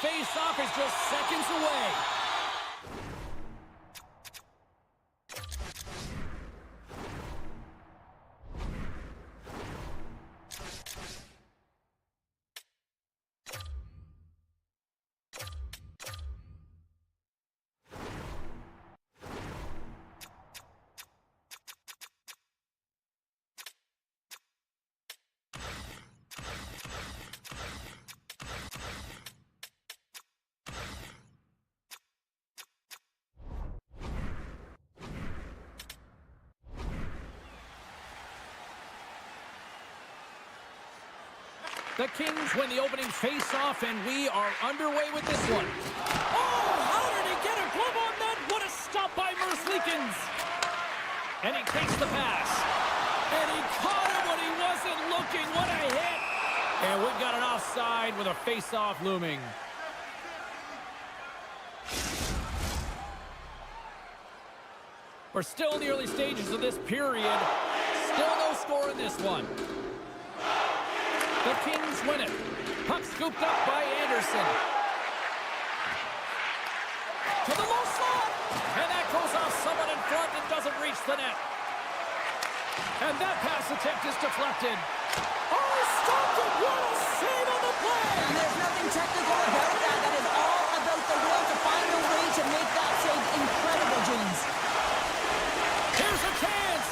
face-off is just seconds away. The Kings win the opening face-off, and we are underway with this one. Oh, how did he get a glove on that? What a stop by Merzlikins. And he takes the pass. And he caught him when he wasn't looking. What a hit. And we've got an offside with a face-off looming. We're still in the early stages of this period. Still no score in this one. The Kings win it. Puck scooped up by Anderson. To the low slot. And that goes off someone in front and doesn't reach the net. And that pass attempt is deflected. Oh, stopped it. What a save on the play. And there's nothing technical about that. That is all about the will to find a way to make that save incredible, James. Here's a chance.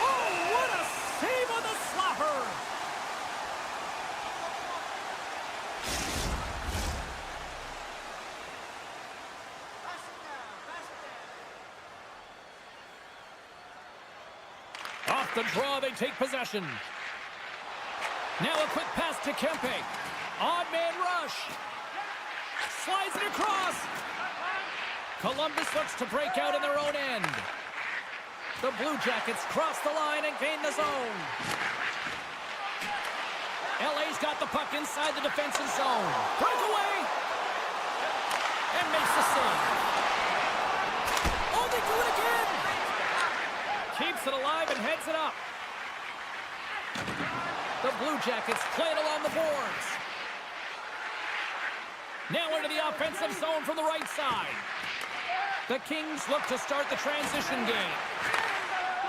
Oh, what a save on the slapper. Off the draw, they take possession. Now a quick pass to Kempe. Odd man rush. Slides it across. Columbus looks to break out in their own end. The Blue Jackets cross the line and gain the zone. LA's got the puck inside the defensive zone. Breakaway. And makes the save. Oh, they do it again. Keeps it alive and heads it up. The Blue Jackets play it along the boards. Now into the offensive zone from the right side. The Kings look to start the transition game.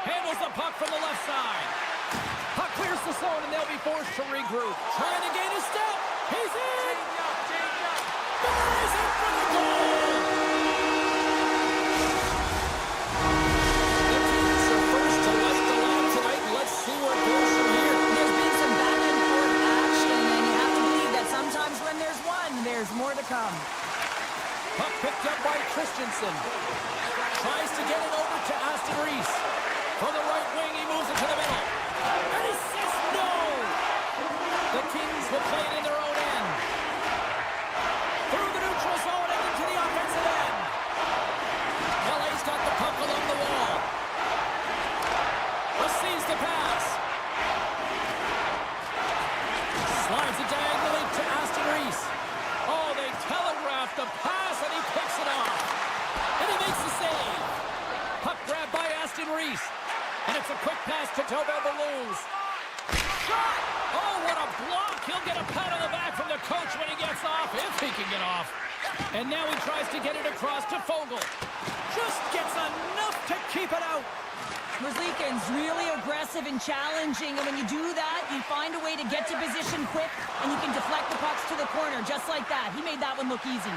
Handles the puck from the left side. Puck clears the zone and they'll be forced to regroup. Trying to gain a step. He's in. Buries it for the goal. The Kings are first to light the lamp tonight. Let's see where it goes from here. There's been some back and forth action, and you have to believe that sometimes when there's one, there's more to come. Puck picked up by Christensen. Tries to get it over to Aston Reese. From the right wing, he moves it to the middle. And he says no! The Kings will play it in their own end. Through the neutral zone and into the offensive end. LA's got the puck along the wall. Receives the pass. Slides it diagonally to Aston Reese. Oh, they telegraphed the pass and he picks it off. And he makes the save. Puck grabbed by Aston Reese. And it's a quick pass to Tobel Balloons. Shot! Oh, what a block! He'll get a pat on the back from the coach when he gets off, if he can get off. And now he tries to get it across to Fogle. Just gets enough to keep it out. Merzlikins really aggressive and challenging, and when you do that, you find a way to get to position quick, and you can deflect the pucks to the corner, just like that. He made that one look easy.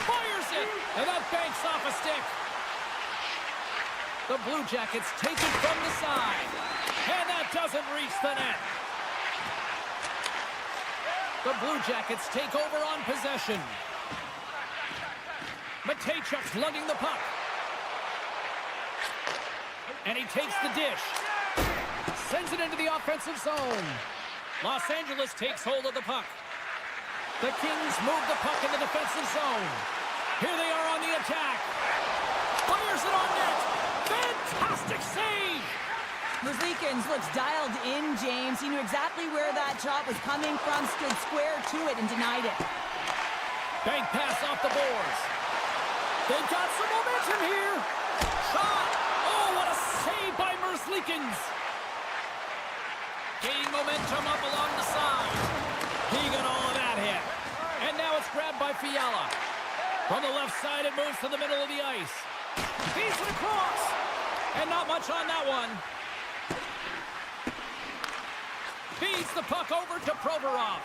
Fires it! And that banks off a stick. The Blue Jackets take it from the side. And that doesn't reach the net. The Blue Jackets take over on possession. Matejchuk's lugging the puck. And he takes the dish. Sends it into the offensive zone. Los Angeles takes hold of the puck. The Kings move the puck in the defensive zone. Here they are on the attack. Fires it on net. Fantastic save! Merzlikins looks dialed in, James. He knew exactly where that shot was coming from, stood square to it, and denied it. Bank pass off the boards. They've got some momentum here. Shot! Oh, what a save by Merzlikins! Gaining momentum up along the side. He got all of that hit. And now it's grabbed by Fiala. From the left side, it moves to the middle of the ice. Feeds it across. And not much on that one. Feeds the puck over to Provorov.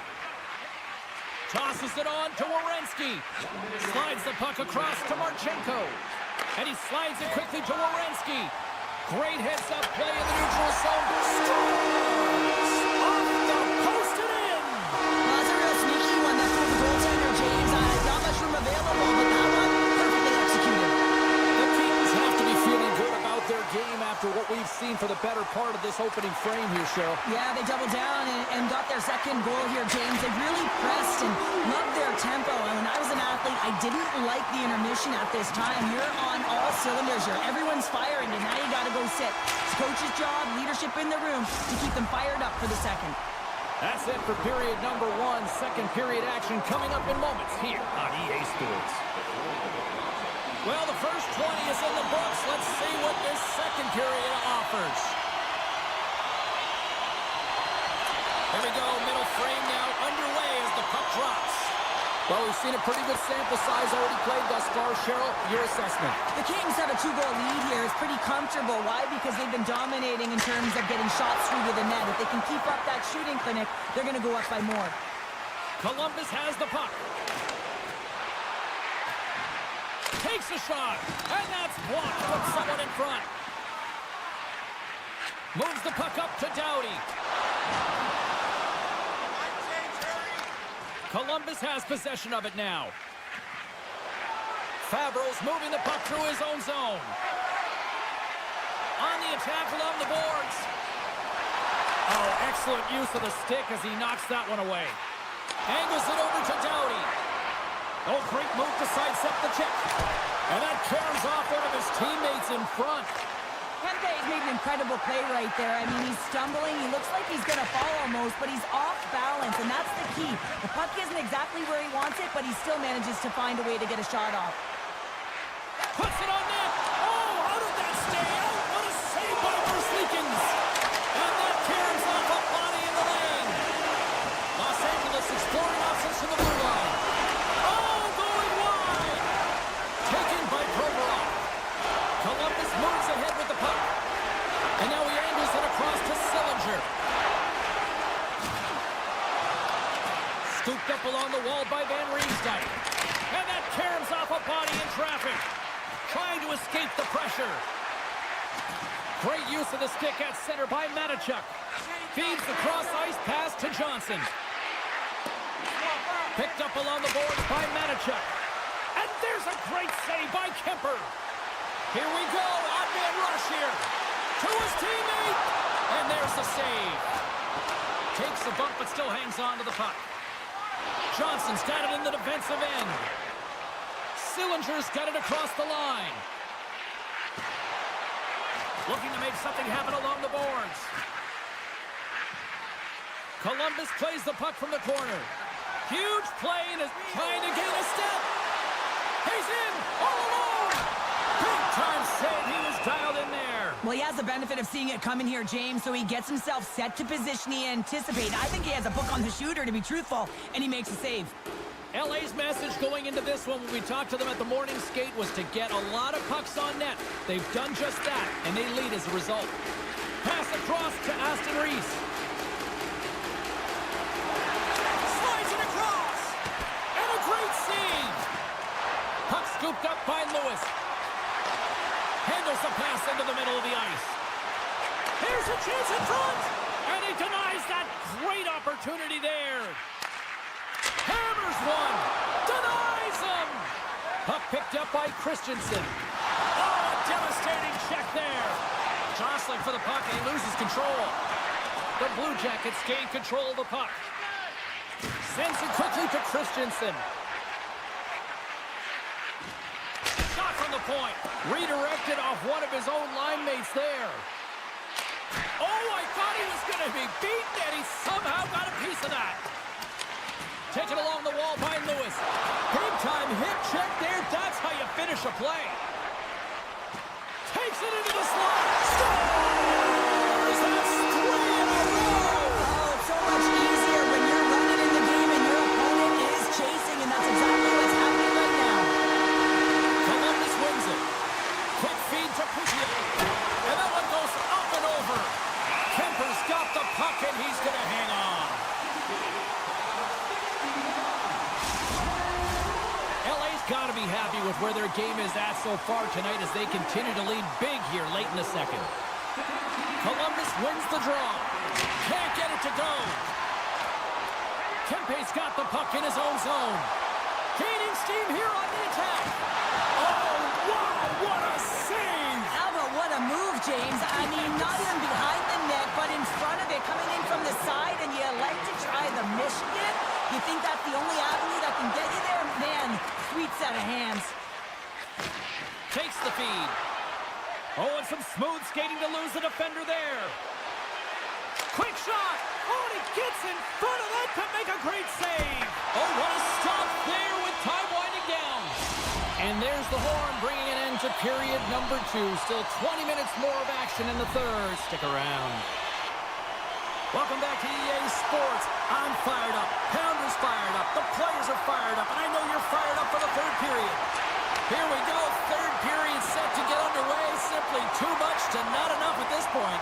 Tosses it on to Werenski. Slides the puck across to Marchenko. And he slides it quickly to Werenski. Great heads-up play in the neutral zone. Scores! Off the post and in! Well, that's a real sneaky one. That's from the goaltender, James. Not much room available, but that one, perfectly executed. The Kings have to be feeling good about their game after what we've seen for the better part of this opening frame here, Cheryl. Yeah, they doubled down and got their second goal here, James. They really pressed and loved their tempo. And when I was an athlete, I didn't like the intermission at this time. You're on all cylinders here. Everyone's firing, and now you got to go sit. It's coach's job, leadership in the room to keep them fired up for the second. That's it for period number one. Second period action coming up in moments here on EA Sports. Well, the first 20 is in the books. Let's see what this second period offers. Here we go, middle frame now underway as the puck drops. Well, we've seen a pretty good sample size already played thus far. Cheryl, your assessment. The Kings have a 2-goal lead here. It's pretty comfortable. Why? Because they've been dominating in terms of getting shots through to the net. If they can keep up that shooting clinic, they're going to go up by more. Columbus has the puck. Takes a shot, and that's blocked with someone in front. Moves the puck up to Doughty. Columbus has possession of it now. Fabro's moving the puck through his own zone. On the attack along the boards. Oh, excellent use of the stick as he knocks that one away. Angles it over to Doughty. Oh, great move to sidestep the check. And that carries off one of his teammates in front. Kempe's made an incredible play right there. I mean, he's stumbling. He looks like he's going to fall almost, but he's off balance, and that's the key. The puck isn't exactly where he wants it, but he still manages to find a way to get a shot off. Puts it on net. Oh, how did that stay out? What a save by Versleekens. And that carries off a body in the lane. Los Angeles exploring options from the blue line. Oh, going wide. Taken by Provorov. Columbus moves ahead with the puck. And now he angles it across to Sillinger. Scooped up along the wall by Van Riemsdyk. And that caroms off a body in traffic. Trying to escape the pressure. Great use of the stick at center by Matichuk. Feeds the cross-ice pass to Johnson. Picked up along the boards by Matichuk. And there's a great save by Kemper. Here we go, odd-man rush here. To his teammate. And there's the save. Takes the bump, but still hangs on to the puck. Johnson's got it in the defensive end. Sillinger's got it across the line. Looking to make something happen along the boards. Columbus plays the puck from the corner. Huge play and is trying to gain a step. He's in, all alone. Big time save, he was dialed in there. Well, he has the benefit of seeing it coming here, James, so he gets himself set to position he anticipates. I think he has a book on the shooter, to be truthful, and he makes a save. LA's message going into this one when we talked to them at the morning skate was to get a lot of pucks on net. They've done just that, and they lead as a result. Pass across to Aston Reese. Slides it across. And a great save. Puck scooped up by Lewis. Handles the pass into the middle of the ice. Here's a chance in front. And he denies that great opportunity there. Hammers one. Denies him. Puck picked up by Christensen. Oh, a devastating check there. Jostling for the puck, and he loses control. The Blue Jackets gain control of the puck. Sends it quickly to Christensen. Shot from the point. Redirected off one of his own line mates there. Oh, I thought he was going to be beaten, and he somehow got a piece of that. Taken along the wall by Lewis. Big time hip check there. That's how you finish a play. Takes it into the slot. Scores! That's 3 in a row. Oh, it's so much easier when you're running in the game and your opponent is chasing. got to be happy with where their game is at so far tonight as they continue to lead big here late in the second. Columbus wins the draw. Can't get it to go. Kempe's got the puck in his own zone. Gaining steam here on the attack. Oh, wow, what a save! How about what a move, James? I mean, not even behind the net, but in front of it, coming in from the side, and you like to try the Michigan? You think that's the only avenue that can get you there? Man, sweet set of hands. Takes the feed. Oh, and some smooth skating to lose the defender there. Quick shot. Oh, and he gets in front of that to make a great save. Oh, what a stop there with time winding down. And there's the horn bringing an end to period number 2. Still 20 minutes more of action in the third. Stick around. Welcome back to EA Sports. I'm fired up. Pounder's fired up. The players are fired up. And I know you're fired up for the third period. Here we go. Third period set to get underway. Simply too much to not enough at this point.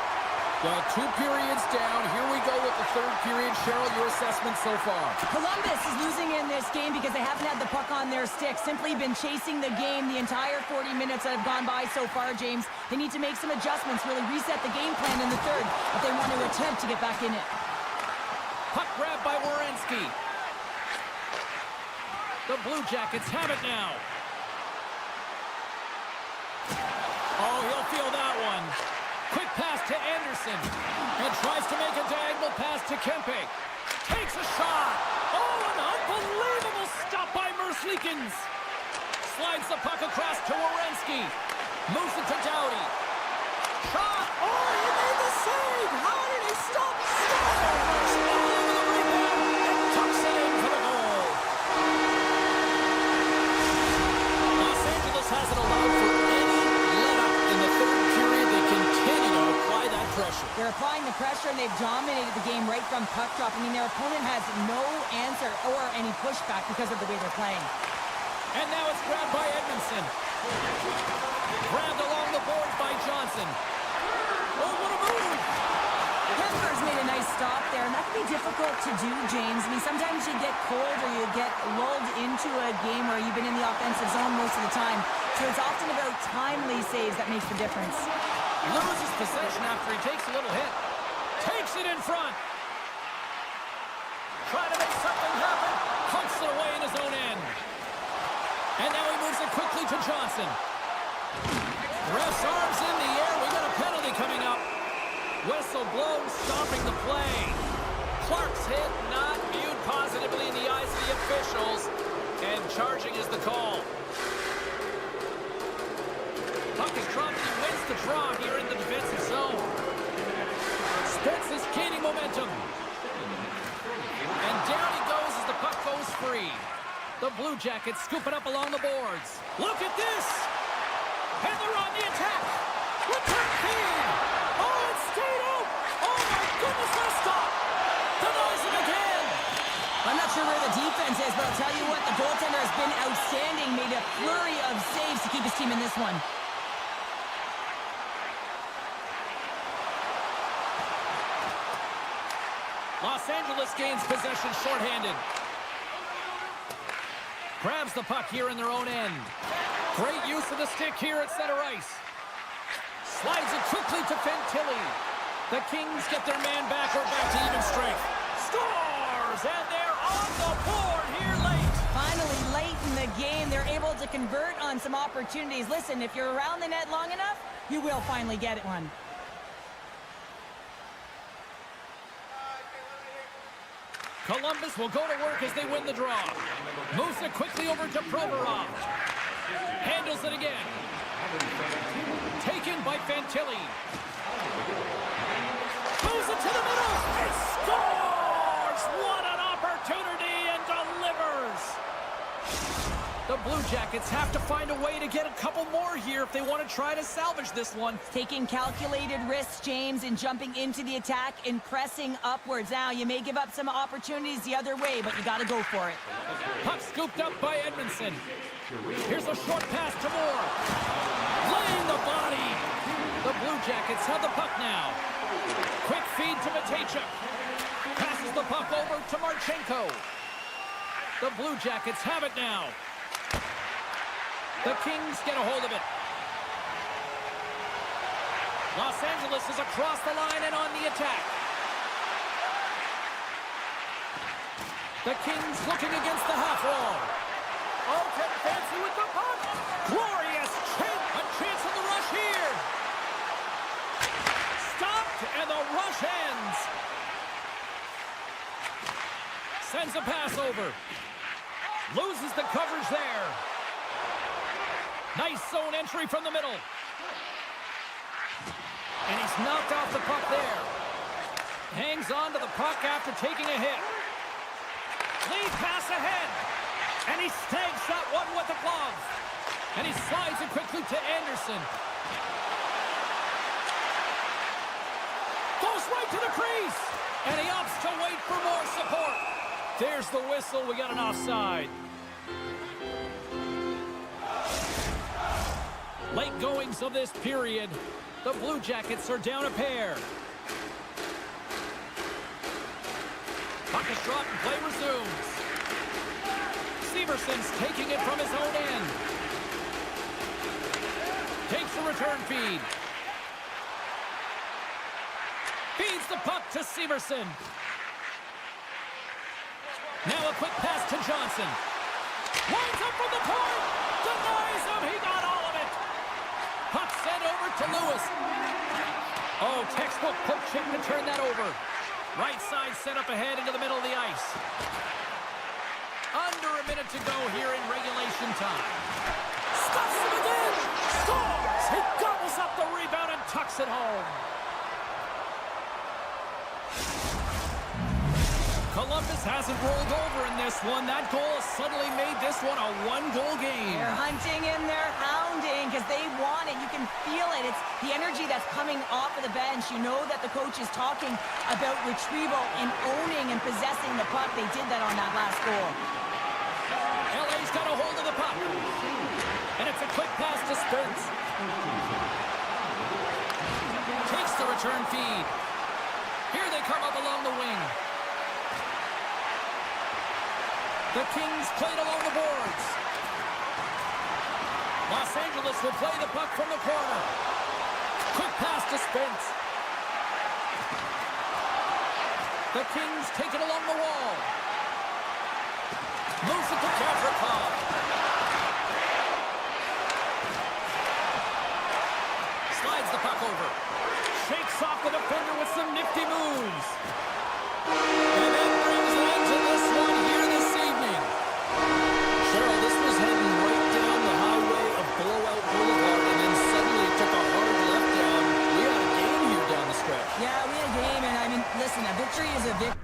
Well, 2 periods down. Here we go with the third period. Cheryl, your assessment so far? Columbus is losing in this game because they haven't had the puck on their stick. Simply been chasing the game the entire 40 minutes that have gone by so far, James. They need to make some adjustments, really reset the game plan in the third if they want to attempt to get back in it. Puck grab by Werenski. The Blue Jackets have it now. Oh, he'll feel that one. Quick pass to Anderson. And tries to make a diagonal pass to Kempe. Takes a shot. Oh, an unbelievable stop by Merzlikins. Slides the puck across to Werenski. Moves it to Doughty. Shot. Oh, he made the save. How did he stop? Scores! All over the rebound. And tucks it in for the goal. Los Angeles hasn't allowed for any let-up in the third period. They continue to apply that pressure. They're applying the pressure, and they've dominated the game right from puck drop. I mean, their opponent has no answer or any pushback because of the way they're playing. And now it's grabbed by Edmondson. Grabbed along the boards by Johnson. Oh, what a move! Kemper's made a nice stop there, and that can be difficult to do, James. I mean, sometimes you get cold or you get lulled into a game where you've been in the offensive zone most of the time. So it's often about timely saves that makes the difference. Loses possession after he takes a little hit. Takes it in front. Trying to make something happen. Punts it away in his own end. And now he moves it quickly to Johnson. Ref's arms in the air. We got a penalty coming up. Whistle blown, stopping the play. Clark's hit not viewed positively in the eyes of the officials. And charging is the call. Puck is dropped. He wins the draw here in the defensive zone. Spence is gaining momentum. And down he goes as the puck goes free. The Blue Jackets scoop it up along the boards. Look at this! And they're on the attack! Return feed! Oh, it stayed out! Oh my goodness, that stop! Denies it again! I'm not sure where the defense is, but I'll tell you what, the goaltender has been outstanding. Made a flurry of saves to keep his team in this one. Los Angeles gains possession shorthanded. Grabs the puck here in their own end. Great use of the stick here at center ice. Slides it quickly to Fantilli. The Kings get their man back or back to even strength. Scores! And they're on the board here late. Finally, late in the game, they're able to convert on some opportunities. Listen, if you're around the net long enough, you will finally get one. Columbus will go to work as they win the draw. Moves it quickly over to Provorov. Handles it again. Taken by Fantilli. Moves it to the middle. And scores! What an opportunity, and delivers! The Blue Jackets have to find a way to get a couple more here if they want to try to salvage this one. Taking calculated risks, James, and jumping into the attack and pressing upwards. Now, you may give up some opportunities the other way, but you got to go for it. Puck scooped up by Edmondson. Here's a short pass to Moore. Laying the body. The Blue Jackets have the puck now. Quick feed to Matejchuk. Passes the puck over to Marchenko. The Blue Jackets have it now. The Kings get a hold of it. Los Angeles is across the line and on the attack. The Kings looking against the half wall. Oh, getting fancy with the puck. Glorious chase. A chance on the rush here. Stopped, and the rush ends. Sends a pass over. Loses the coverage there. Nice zone entry from the middle. And he's knocked off the puck there. Hangs on to the puck after taking a hit. Lead pass ahead. And he snags that one with the glove. And he slides it quickly to Anderson. Goes right to the crease. And he opts to wait for more support. There's the whistle. We got an offside. Late goings of this period. The Blue Jackets are down a pair. Puck is dropped and play resumes. Severson's taking it from his own end. Takes the return feed. Feeds the puck to Severson. Now a quick pass to Johnson. Winds up from the point. Denies him. He got all of it. Puck sent over to Lewis. Oh, textbook poke check to turn that over. Right side set up ahead into the middle of the ice. Under a minute to go here in regulation time. Stuffs him again. Scores. He gobbles up the rebound and tucks it home. Columbus hasn't rolled over in this one. That goal has suddenly made this one a one-goal game. They're hunting and they're hounding because they want it. You can feel it. It's the energy that's coming off of the bench. You know that the coach is talking about retrieval and owning and possessing the puck. They did that on that last goal. LA's got a hold of the puck. And it's a quick pass to Spence. Takes the return feed. Here they come up along the wing. The Kings played along the boards. Los Angeles will play the puck from the corner. Quick pass to Spence. The Kings take it along the wall. Moves it to Gavrikov. Slides the puck over. Shakes off the defender with some nifty moves. And then brings it into this one here this evening. Cheryl, this was heading right down the highway of Blowout Boulevard, and then suddenly it took a hard left down. We had a game here down the stretch. Yeah, we had a game, and I mean, listen, a victory is a victory.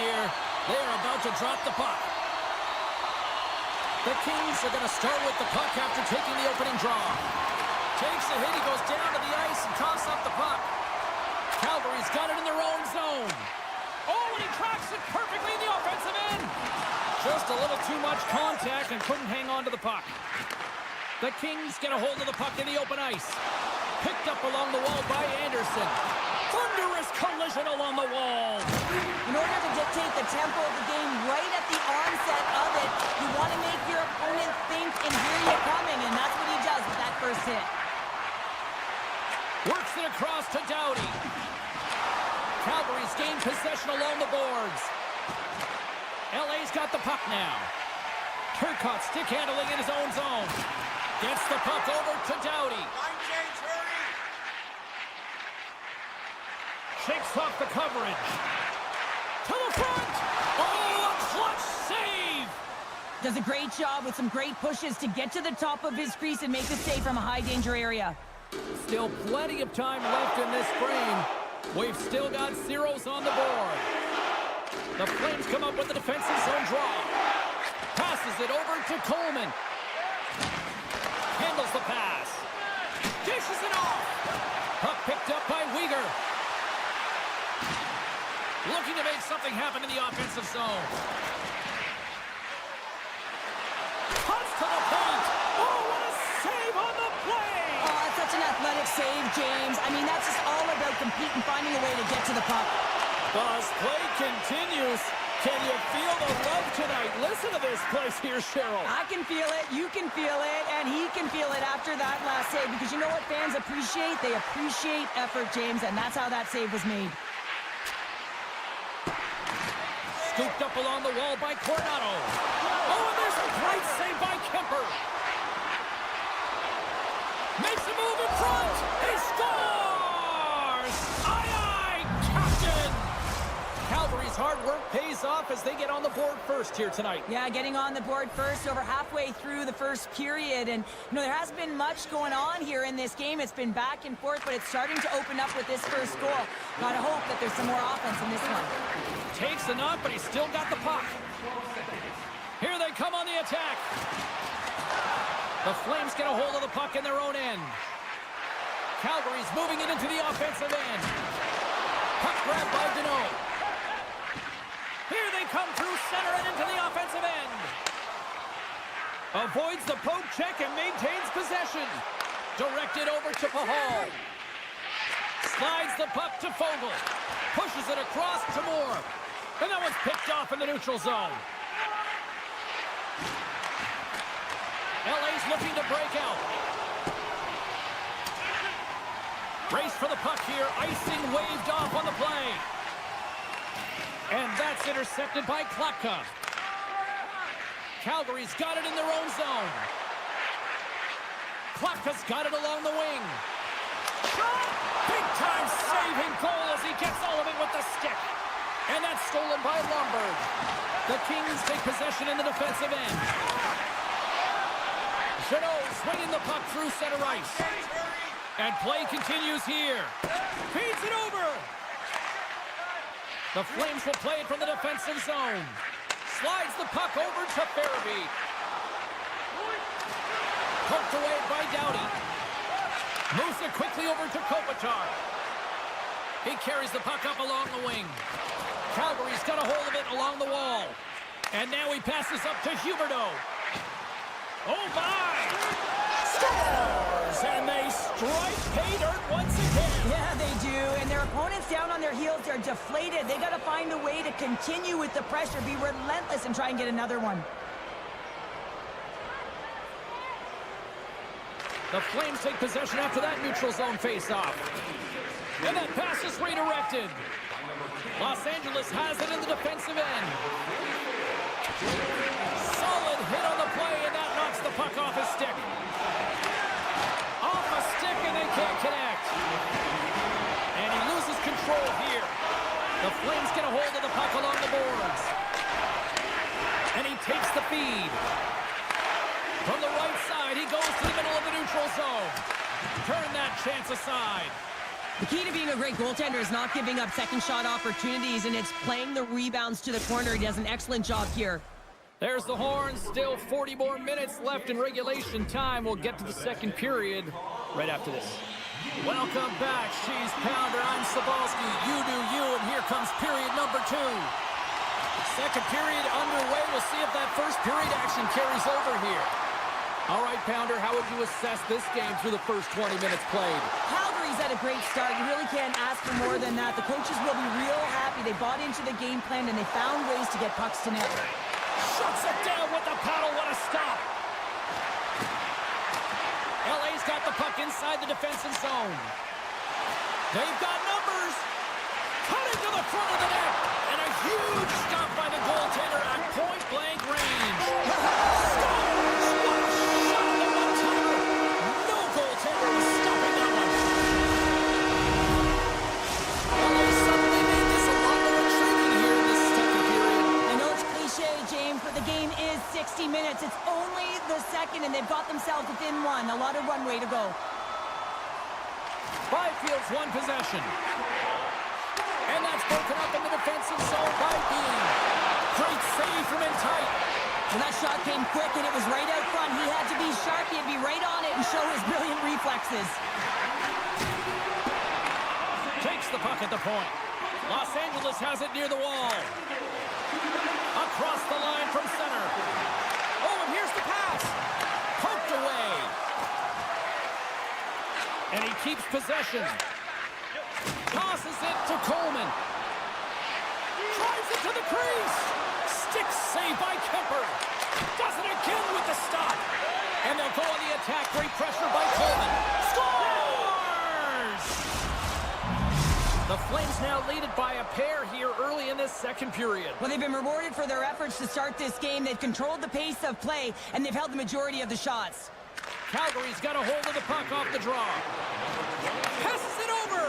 here. They are about to drop the puck. The Kings are going to start with the puck after taking the opening draw. Takes a hit, he goes down to the ice and coughs up the puck. Calgary's got it in their own zone. Oh, and he tracks it perfectly in the offensive end. Just a little too much contact and couldn't hang on to the puck. The Kings get a hold of the puck in the open ice. Picked up along the wall by Anderson. Thunderous collision along the wall. In order to dictate the tempo of the game right at the onset of it, you want to make your opponent think and hear you coming, and that's what he does with that first hit. Works it across to Doughty. Calgary's gained possession along the boards. LA's got the puck now. Turcotte stick handling in his own zone. Gets the puck over to Doughty. Shakes off the coverage. To the front! Oh, a clutch save! Does a great job with some great pushes to get to the top of his crease and make the save from a high-danger area. Still plenty of time left in this frame. We've still got zeros on the board. The Flames come up with the defensive zone draw. Passes it over to Coleman. Handles the pass. Dishes it off. Puck picked up by Weegar. Looking to make something happen in the offensive zone. Cuts to the point. Oh, what a save on the play! Oh, it's such an athletic save, James. I mean, that's just all about competing, finding a way to get to the puck. Buzz play continues. Can you feel the love tonight? Listen to this place here, Cheryl. I can feel it, you can feel it, and he can feel it after that last save. Because you know what fans appreciate? They appreciate effort, James, and that's how that save was made. Scooped up along the wall by Coronado. Oh, and there's a great save by Kemper. Makes a move in front. He scores! Aye, Captain! Calgary's hard work pays off as they get on the board first here tonight. Yeah, getting on the board first over halfway through the first period. And, you know, there hasn't been much going on here in this game. It's been back and forth, but it's starting to open up with this first goal. Gotta hope that there's some more offense in this one. Takes the knock, but he's still got the puck. Here they come on the attack. The Flames get a hold of the puck in their own end. Calgary's moving it into the offensive end. Puck grab by Deneau. Here they come through center and into the offensive end. Avoids the poke check and maintains possession. Directed over to Pahal. Slides the puck to Fogle. Pushes it across to Moore. And that one's picked off in the neutral zone. LA's looking to break out. Race for the puck here. Icing waved off on the play. And that's intercepted by Klapka. Calgary's got it in their own zone. Klapka's got it along the wing. Shot! Big-time saving goal as he gets all of it with the stick. And that's stolen by Lomberg. The Kings take possession in the defensive end. Jeannot swinging the puck through center ice. And play continues here. Feeds it over. The Flames will play it from the defensive zone. Slides the puck over to Farabee. Poked away by Doughty. Moves it quickly over to Kopitar. He carries the puck up along the wing. Calgary's got a hold of it along the wall. And now he passes up to Huberdeau. Oh, my! Scores! And they strike pay dirt once again. Yeah, they do. And their opponents down on their heels, they're deflated. They got to find a way to continue with the pressure, be relentless, and try and get another one. The Flames take possession after that neutral zone face-off. And that pass is redirected. Los Angeles has it in the defensive end. Solid hit on the play, and that knocks the puck off his stick. Off a stick, and they can't connect. And he loses control here. The Flames get a hold of the puck along the boards. And he takes the feed. From the right side, he goes to the middle of the neutral zone. Turn that chance aside. The key to being a great goaltender is not giving up second shot opportunities, and it's playing the rebounds to the corner. He does an excellent job here. There's the horn. Still 40 more minutes left in regulation time. We'll get to the second period right after this. Welcome back, She's Pounder. I'm Sabalski. You do you, and here comes period number 2. Second period underway. We'll see if that first period action carries over here. All right, Pounder, how would you assess this game through the first 20 minutes played? Calgary's had a great start. You really can't ask for more than that. The coaches will be real happy. They bought into the game plan, and they found ways to get pucks to net. Shuts it down with the paddle. What a stop. LA's got the puck inside the defensive zone. They've got numbers. Cutting to the front of the net. And a huge stop by the goaltender at point-blank range. The game is 60 minutes. It's only the second, and they've got themselves within one. A lot of runway to go. Byfield's one possession. And that's broken up in the defensive zone by Bean. Great save from in tight. Well, that shot came quick, and it was right out front. He had to be sharp. He had to be right on it and show his brilliant reflexes. Takes the puck at the point. Los Angeles has it near the wall. Across the line from center. Oh, and here's the pass. Poked away. And he keeps possession. Tosses it to Coleman. Drives it to the crease. Stick save by Kemper. Does it again with the stop. And they'll go on the attack. Great pressure by Coleman. Scores! The Flames now lead it by a pair here early in this second period. Well, they've been rewarded for their efforts to start this game. They've controlled the pace of play, and they've held the majority of the shots. Calgary's got a hold of the puck off the draw. Passes it over.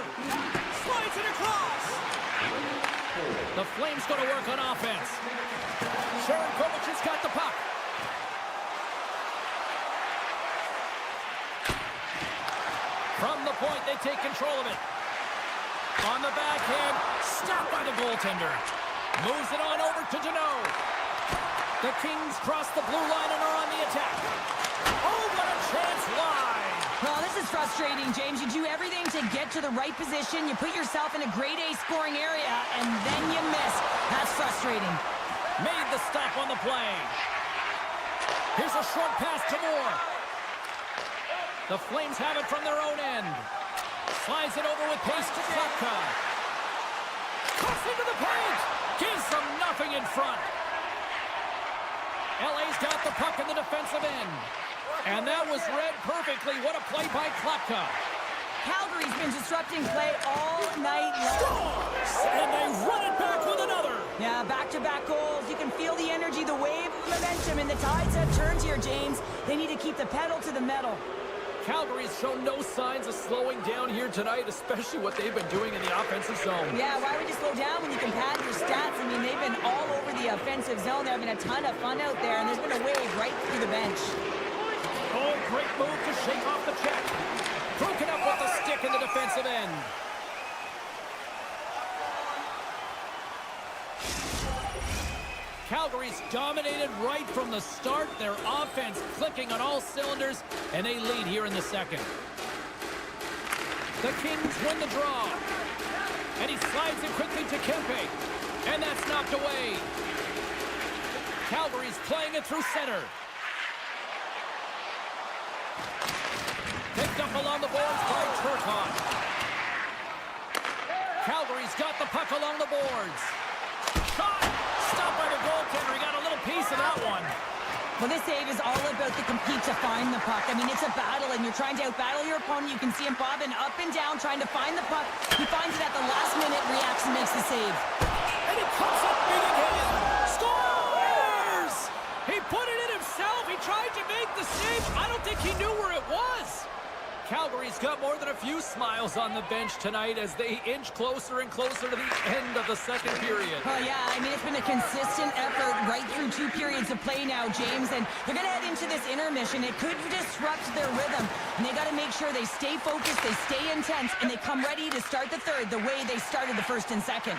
Slides it across. The Flames go to work on offense. Sharankovic has got the puck. From the point, they take control of it. On the backhand, stopped by the goaltender. Moves it on over to Deneau. The Kings cross the blue line and are on the attack. Oh, what a chance wide. Well, this is frustrating, James. You do everything to get to the right position. You put yourself in a grade A scoring area, and then you miss. That's frustrating. Made the stop on the play. Here's a short pass to Moore. The Flames have it from their own end. Slides it over with pace to Klapka. Cuts into the paint. Gives them nothing in front. LA's got the puck in the defensive end. And that was read perfectly. What a play by Klapka. Calgary's been disrupting play all night long. Scores! And they run it back with another. Yeah, back-to-back goals. You can feel the energy, the wave of momentum, and the tides have turned here, James. They need to keep the pedal to the metal. Calgary's shown no signs of slowing down here tonight, especially what they've been doing in the offensive zone. Yeah, why would you slow down when you can pad your stats? I mean, they've been all over the offensive zone. They're having a ton of fun out there, and there's been a wave right through the bench. Oh, great move to shake off the check. Broken up with the stick in the defensive end. Calgary's dominated right from the start. Their offense clicking on all cylinders, and they lead here in the second. The Kings win the draw. And he slides it quickly to Kempe. And that's knocked away. Calgary's playing it through center. Picked up along the boards by Turcotte. Calgary's got the puck along the boards. Shot! Stopped by the goaltender. He got a little piece of that one. Well, this save is all about the compete to find the puck. I mean, it's a battle, and you're trying to outbattle your opponent. You can see him bobbing up and down, trying to find the puck. He finds it at the last minute, reacts and makes the save. And he comes up big again. Scores! He put it in himself. He tried to make the save. I don't think he knew where it was. Calgary's got more than a few smiles on the bench tonight as they inch closer and closer to the end of the second period. Oh, yeah, I mean, it's been a consistent effort right through 2 periods of play now, James, and they're going to head into this intermission. It could disrupt their rhythm, and they got to make sure they stay focused, they stay intense, and they come ready to start the third the way they started the first and second.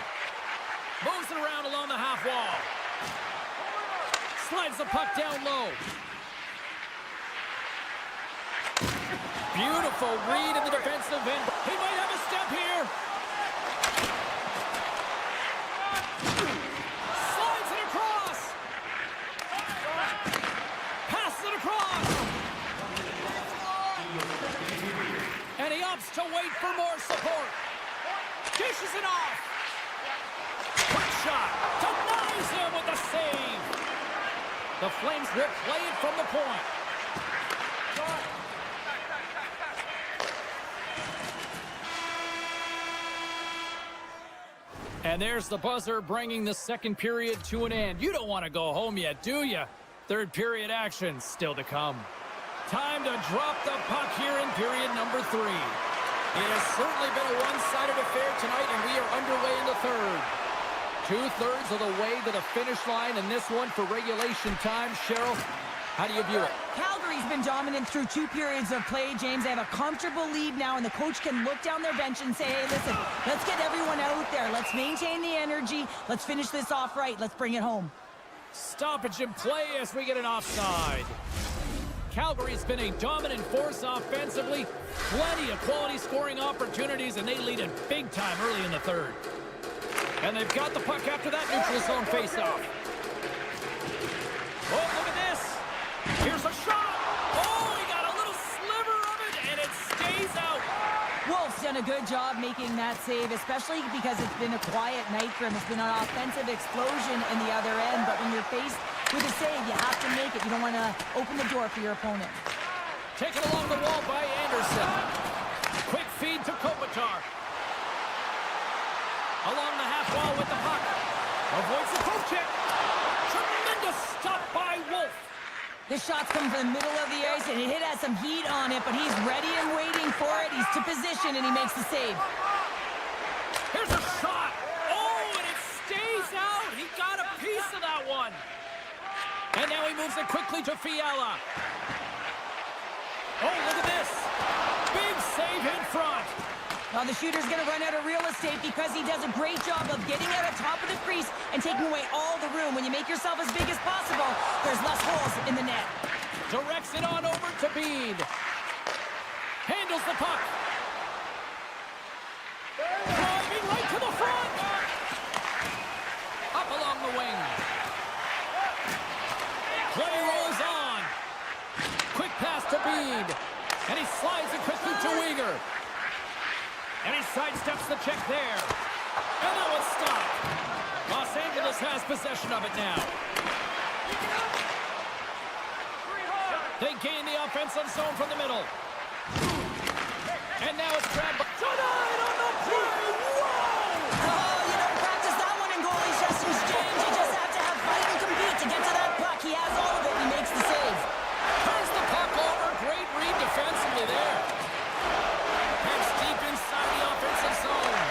Moves it around along the half wall. Slides the puck down low. Beautiful read in the defensive end. He might have a step here. Slides it across. Passes it across. And he opts to wait for more support. Dishes it off. Quick shot. Denies him with the save. The Flames will play it from the point. And there's the buzzer bringing the second period to an end. You don't want to go home yet, do you? Third period action still to come. Time to drop the puck here in period number 3. It has certainly been a one-sided affair tonight, and we are underway in the third. 2/3 of the way to the finish line, and this one for regulation time. Cheryl, how do you view it? Calgary's been dominant through 2 periods of play, James. They have a comfortable lead now, and the coach can look down their bench and say, hey, listen, let's get everyone out there. Let's maintain the energy. Let's finish this off right. Let's bring it home. Stoppage in play as we get an offside. Calgary's been a dominant force offensively. Plenty of quality scoring opportunities, and they lead it big time early in the third. And they've got the puck after that neutral zone faceoff. Oh, look at this. Here's a shot. Oh, he got a little sliver of it, and it stays out. Wolf's done a good job making that save, especially because it's been a quiet night for him. It's been an offensive explosion in the other end, but when you're faced with a save, you have to make it. You don't want to open the door for your opponent. Taken along the wall by Anderson. Quick feed to Kopitar. Along the half wall with the puck. Avoids the poke check. Tremendous stop by Wolf. The shots come from the middle of the ice, and it has some heat on it, but he's ready and waiting for it. He's to position, and he makes the save. Here's a shot. Oh, and it stays out. He got a piece of that one. And now he moves it quickly to Fiala. Oh, look at this. Big save in front. Well, the shooter's going to run out of real estate because he does a great job of getting out of top of the crease and taking away all the room. When you make yourself as big as possible, there's less holes in the net. Directs it on over to Bede. Handles the puck. Driving right to the front. Up along the wing. Play rolls on. Quick pass to Bede. And he slides it quickly to Uyghur. And he sidesteps the check there. And that one's stopped. Los Angeles has possession of it now. They gain the offensive zone from the middle. And now it's grabbed by... Tonight on the play! Whoa! Oh, you don't practice that one in goalie sessions, James. You just have to have fight and compete to get to that puck. He has all of it, and he makes the save. Turns the puck over. Great read defensively there. Heads deep inside the offensive zone.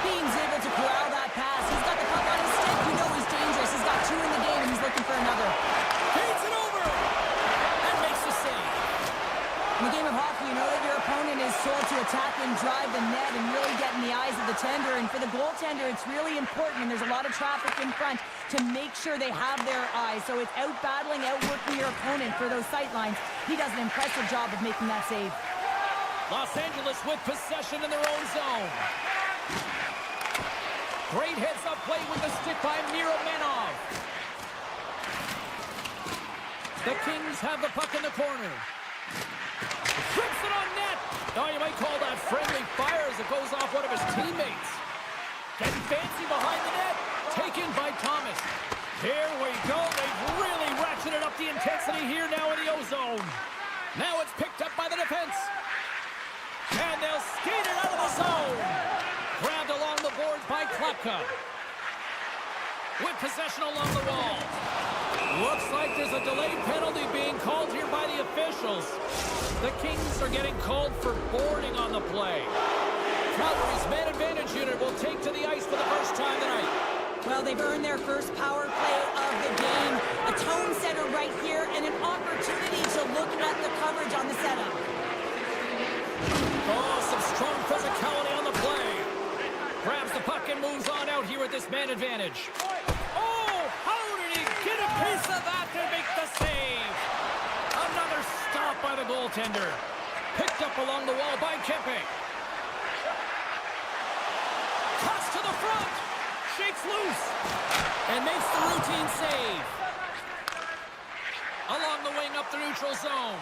Bean's able to corral that pass. He's got the puck on his stick. You know he's dangerous. He's got 2 in the game, and he's looking for another. Feeds it over. And makes the save. In the game of hockey, you know that your opponent is told to attack and drive the net and really get in the eyes of the tender. And for the goaltender, it's really important, and there's a lot of traffic in front, to make sure they have their eyes. So it's out-battling, outworking your opponent for those sight lines. He does an impressive job of making that save. Los Angeles with possession in their own zone. Great heads-up play with the stick by Miromenov. The Kings have the puck in the corner. Flips it on net. Oh, you might call that friendly fire as it goes off one of his teammates. Getting fancy behind the net. Taken by Thomas. Here we go. They've really ratcheted up the intensity here now in the O-zone. Now it's picked up by the defense. And they'll skate it out of the zone. Grabbed along the boards by Klapka. With possession along the wall. Looks like there's a delayed penalty being called here by the officials. The Kings are getting called for boarding on the play. Calgary's man advantage unit will take to the ice for the first time tonight. Well, they've earned their first power play of the game. and an opportunity to look at the coverage on the setup. Oh, some strong physicality on the play. Grabs the puck and moves on out here with this man advantage. Oh, how did he get a piece of that to make the save? Another stop by the goaltender. Picked up along the wall by Kempe. Cuts to the front. Shakes loose. And makes the routine save. Along the wing up the neutral zone.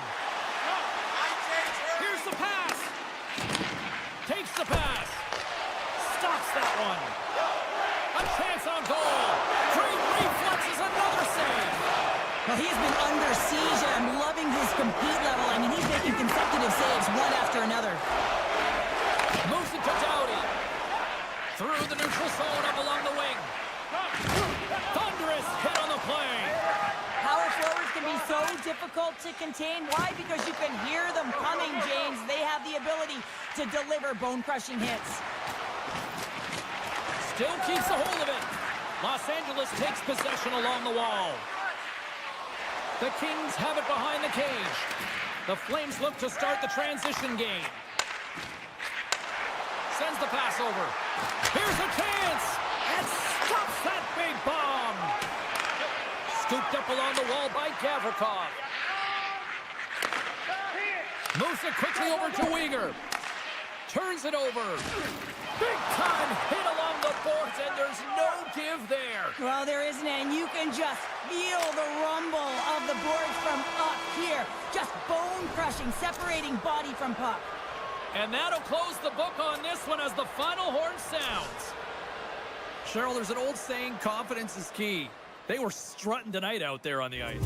Here's the pass. Takes the pass. Stops that one. A chance on goal. Great reflexes, another save. Well, he's been under siege, and I'm loving his compete level. I mean, he's making consecutive saves one after another. Moves it to Doughty. Through the neutral zone up along the wing. Thunderous hit on the play. Power forwards can be so difficult to contain. Why? Because you can hear them coming, James. They have the ability to deliver bone-crushing hits. Still keeps a hold of it. Los Angeles takes possession along the wall. The Kings have it behind the cage. The Flames look to start the transition game. Sends the pass over. Here's a chance. And stops that big bomb. Scooped up along the wall by Gavrikov. Moves it quickly over to Weegar. Turns it over. Big time hit along the boards, and there's no give there. Well, there isn't, and you can just feel the rumble of the boards from up here. Just bone-crushing, separating body from puck. And that'll close the book on this one as the final horn sounds. Cheryl, there's an old saying, confidence is key. They were strutting tonight out there on the ice.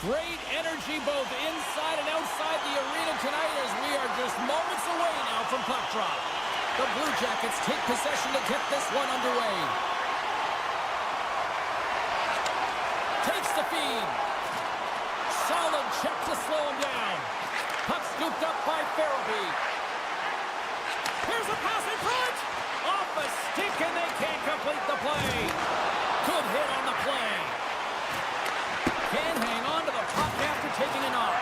Great energy both inside and outside the arena tonight as we are just moments away now from puck drop. The Blue Jackets take possession to get this one underway. Takes the feed. Solid check to slow him down. Puck scooped up by Farabee. Here's a pass in front. Off a stick and they can't complete the play. Good hit on the play. Can't hang on to the puck after taking a knock.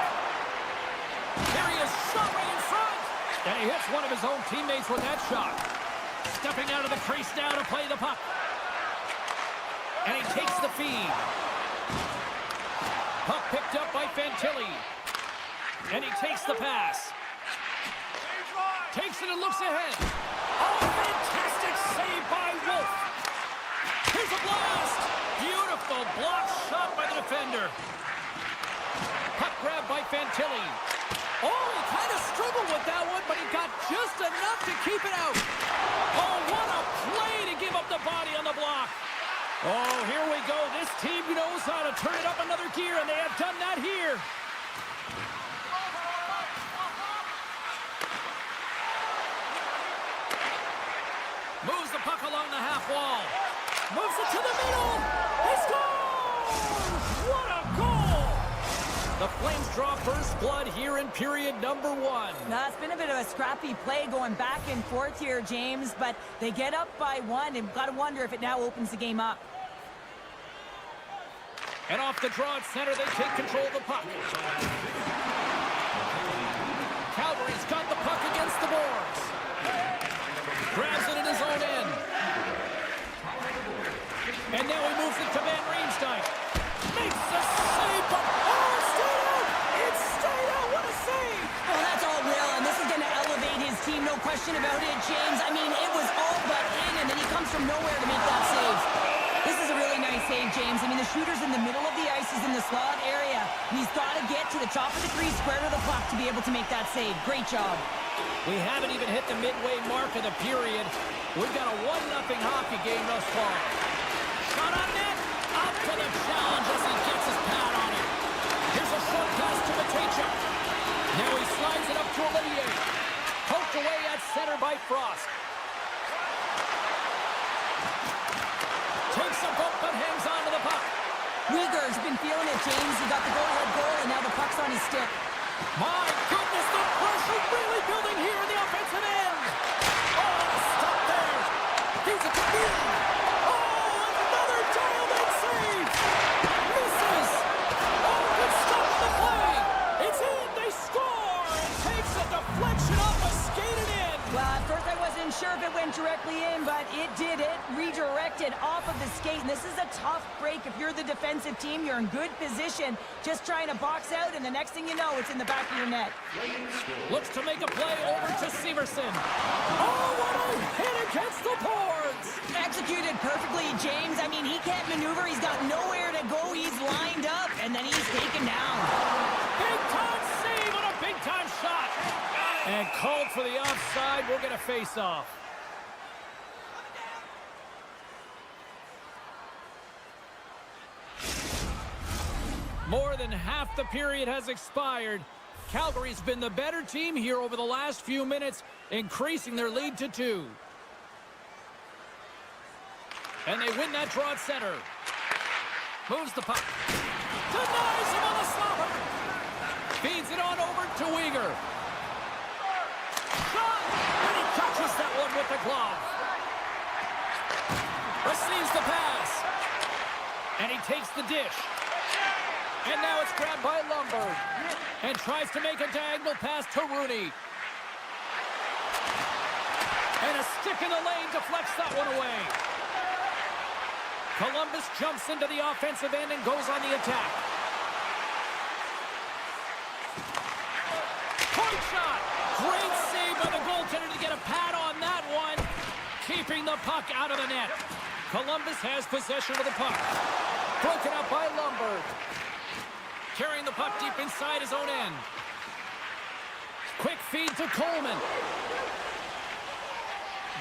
Here he is, shot right in front. And he hits one of his own teammates with that shot. Stepping out of the crease now to play the puck. And he takes the feed. Puck picked up by Fantilli. And he takes the pass. Takes it and looks ahead. Oh, fantastic save by Wolf. Here's a blast. Beautiful block shot by the defender. Puck grab by Fantilli. Oh, he kind of struggled with that one, but he got just enough to keep it out. Oh, what a play to give up the body on the block. Oh, here we go. This team knows how to turn it up another gear, and they have done that here. Moves the puck along the half wall. Moves it to the middle. He scores! What a goal! The Flames draw first blood here in period number 1. Now, it's been a bit of a scrappy play going back and forth here, James, but they get up by 1, and got to wonder if it now opens the game up. And off the draw at center, they take control of the puck. Calgary's got the puck against the boards. Grabs it in his own end. And now he moves it to Van Riemsdyk. Makes the save, but oh, it stayed out! It stayed out! What a save! Well, that's all Will, and this is going to elevate his team, no question about it, James. I mean, it was all but in, and then he comes from nowhere to make that save. This is a really nice save, James. I mean, the shooter's in the middle of the ice. He's in the slot area, and he's got to get to the top of the crease, square to the puck to be able to make that save. Great job. We haven't even hit the midway mark of the period. We've got a 1-0 hockey game thus far. Shot on net. Up to the challenge as he gets his pad on it. Here's a short pass to Matejchuk. Now he slides it up to Olivier. Poked away at center by Frost. Takes a bump but hangs on to the puck. Uyghur's been feeling it, James. He got the go-ahead goal, and now the puck's on his stick. My goodness, the pressure really building here in the offensive end. Oh, stop there. He's a computer. Oh, another dialed-in save. Misses. Oh, good stop on the play. It's in. They score. It takes a deflection off a skated in. Well, at first I wasn't sure if it went directly in, but it did. It redirected off of the skate, and this is a tough break. If you're the defensive team, you're in good position, just trying to box out, and the next thing you know, it's in the back of your net. Looks to make a play over to Severson. Oh, what a hit against the boards. Executed perfectly, James. I mean, he can't maneuver. He's got nowhere to go. He's lined up, and then he's taken down. Big-time save on a big-time shot. And called for the offside. We'll get a face-off. More than half the period has expired. Calgary's been the better team here over the last few minutes, increasing their lead to 2. And they win that draw at center. Moves the puck. Denies him on the stopper. Feeds it on over to Uyghur. Shot! And he catches that one with the glove. Receives the pass. And he takes the dish. And now it's grabbed by Lombard. And tries to make a diagonal pass to Rooney. And a stick in the lane deflects that one away. Columbus jumps into the offensive end and goes on the attack. Point shot! Great save by the goaltender to get a pad on that one. Keeping the puck out of the net. Columbus has possession of the puck. Broken up by Lombard. Carrying the puck deep inside his own end. Quick feed to Coleman.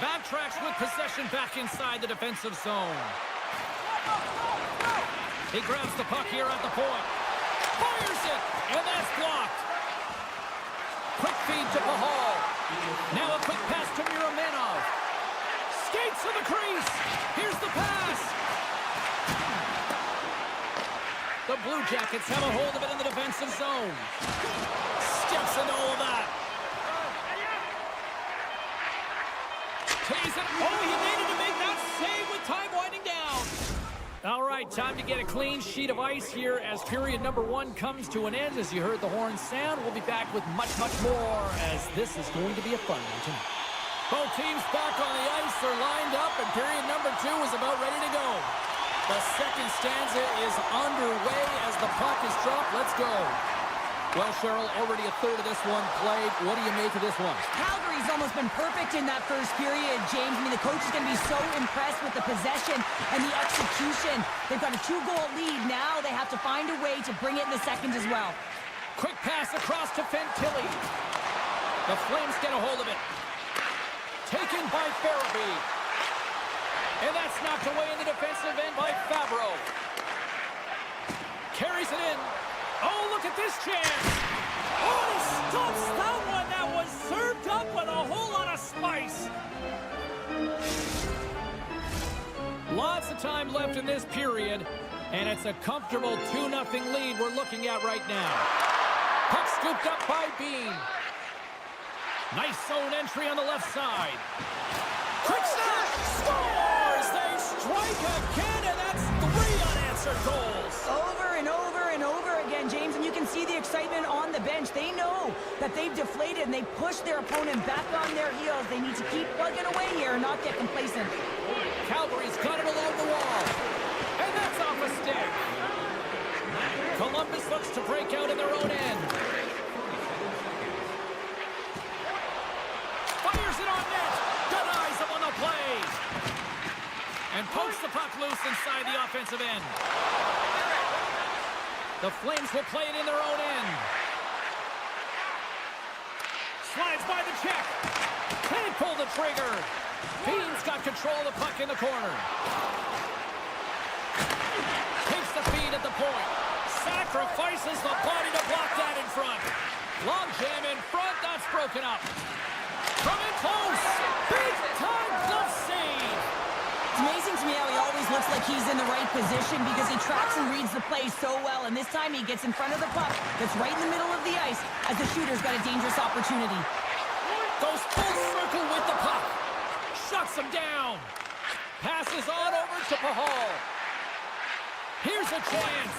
Backtracks with possession back inside the defensive zone. He grabs the puck here at the point. Fires And that's blocked. Quick feed to Pahal. Now a quick pass to Miramanov. Skates to the crease. Here's the pass. The Blue Jackets have a hold of it in the defensive zone. Steps into all of that. Pays it. Oh, he made it to make that save with time winding down. All right, time to get a clean sheet of ice here as period number 1 comes to an end. As you heard the horn sound, we'll be back with much, much more as this is going to be a fun one tonight. Both teams back on the ice. They're lined up, and period number 2 is about ready to go. The second stanza is underway as the puck is dropped. Let's go. Well, Cheryl, already a third of this one played. What do you make of this one? Calgary's almost been perfect in that first period, James. I mean, the coach is going to be so impressed with the possession and the execution. They've got a 2-goal lead. Now they have to find a way to bring it in the second as well. Quick pass across to Fantilli. The Flames get a hold of it. Taken by Farabee. And that's knocked away in the defensive end by Favreau. Carries it in. Oh, look at this chance. Oh, he stops that one. That was served up with a whole lot of spice. Lots of time left in this period, and it's a comfortable 2-0 lead we're looking at right now. Puck scooped up by Bean. Nice zone entry on the left side. Quick snap! Scores! They strike again, and that's 3 unanswered goals. Over and over and over again, James, and you can see the excitement on the bench. They know that they've deflated, and they push their opponent back on their heels. They need to keep plugging away here and not get complacent. Calgary's got it along the wall. And that's off a stick. Columbus looks to break out in their own end. Fires it on net. Denies him on the play. And pokes the puck loose inside the offensive end. The Flames will play it in their own end. Slides by the check. Can't pull the trigger. Bean's got control of the puck in the corner. Takes the feed at the point. Sacrifices the body to block that in front. Long jam in front. That's broken up. From in close. Big time glove save. It's amazing to me how he always looks like he's in the right position because he tracks and reads the play so well. And this time he gets in front of the puck that's right in the middle of the ice as the shooter's got a dangerous opportunity. Goes full circle with the puck. Shuts him down. Passes on over to Pahal. Here's a chance.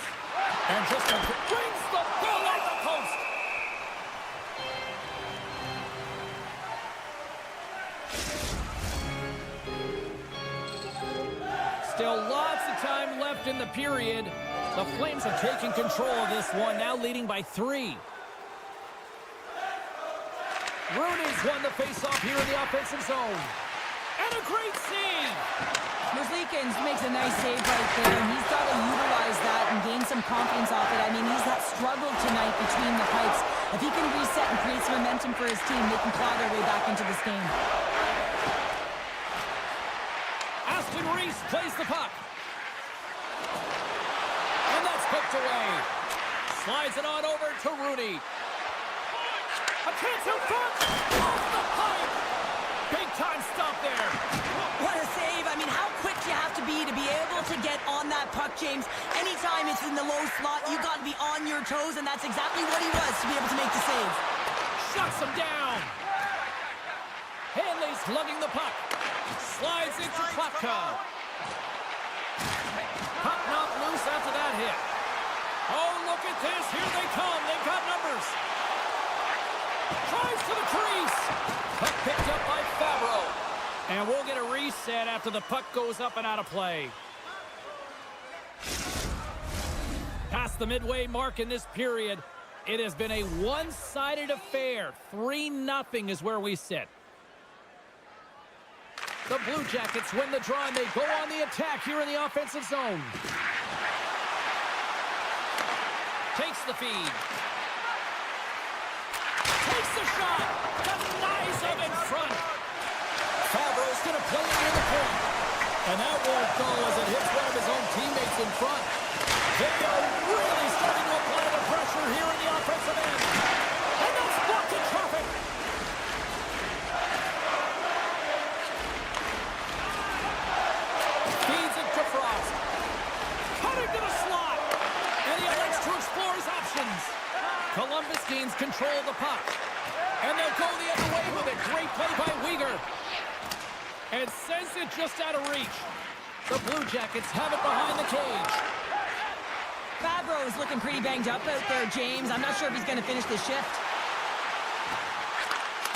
And just brings the ball off the post. Still lots of time left in the period. The Flames have taken control of this one, now leading by 3. Rooney's won the face-off here in the offensive zone. And a great save! Merzlikins makes a nice save right there, and he's got to utilize that and gain some confidence off it. I mean, he's that struggle tonight between the pipes. If he can reset and create some momentum for his team, they can claw their way back into this game. Aston Reese plays the puck. And that's poked away. Slides it on over to Rooney. A chance in front! Off the pipe! Big time stop there. What a save. I mean, how quick you have to be able to get on that puck, James. Anytime it's in the low slot, you got to be on your toes, and that's exactly what he was to be able to make the save. Shuts him down. Hanley's lugging the puck. Slides into Klapka. Puck not loose after that hit. Oh, look at this. Here they come. They've got numbers. Drives to the crease. Puck picked up by Favreau. And we'll get a reset after the puck goes up and out of play. Past the midway mark in this period, it has been a one-sided affair. 3-0 is where we sit. The Blue Jackets win the draw, and they go on the attack here in the offensive zone. Takes the feed. Takes the shot. Denies him in front. Favreau's going to play it near the point. And that won't go as it hits one of his own teammates in front. They are really starting to apply the pressure here in the Columbus gains control of the puck. And they'll go the other way with it. Great play by Weegar. And sends it just out of reach. The Blue Jackets have it behind the cage. Fabro is looking pretty banged up out there, James. I'm not sure if he's going to finish the shift.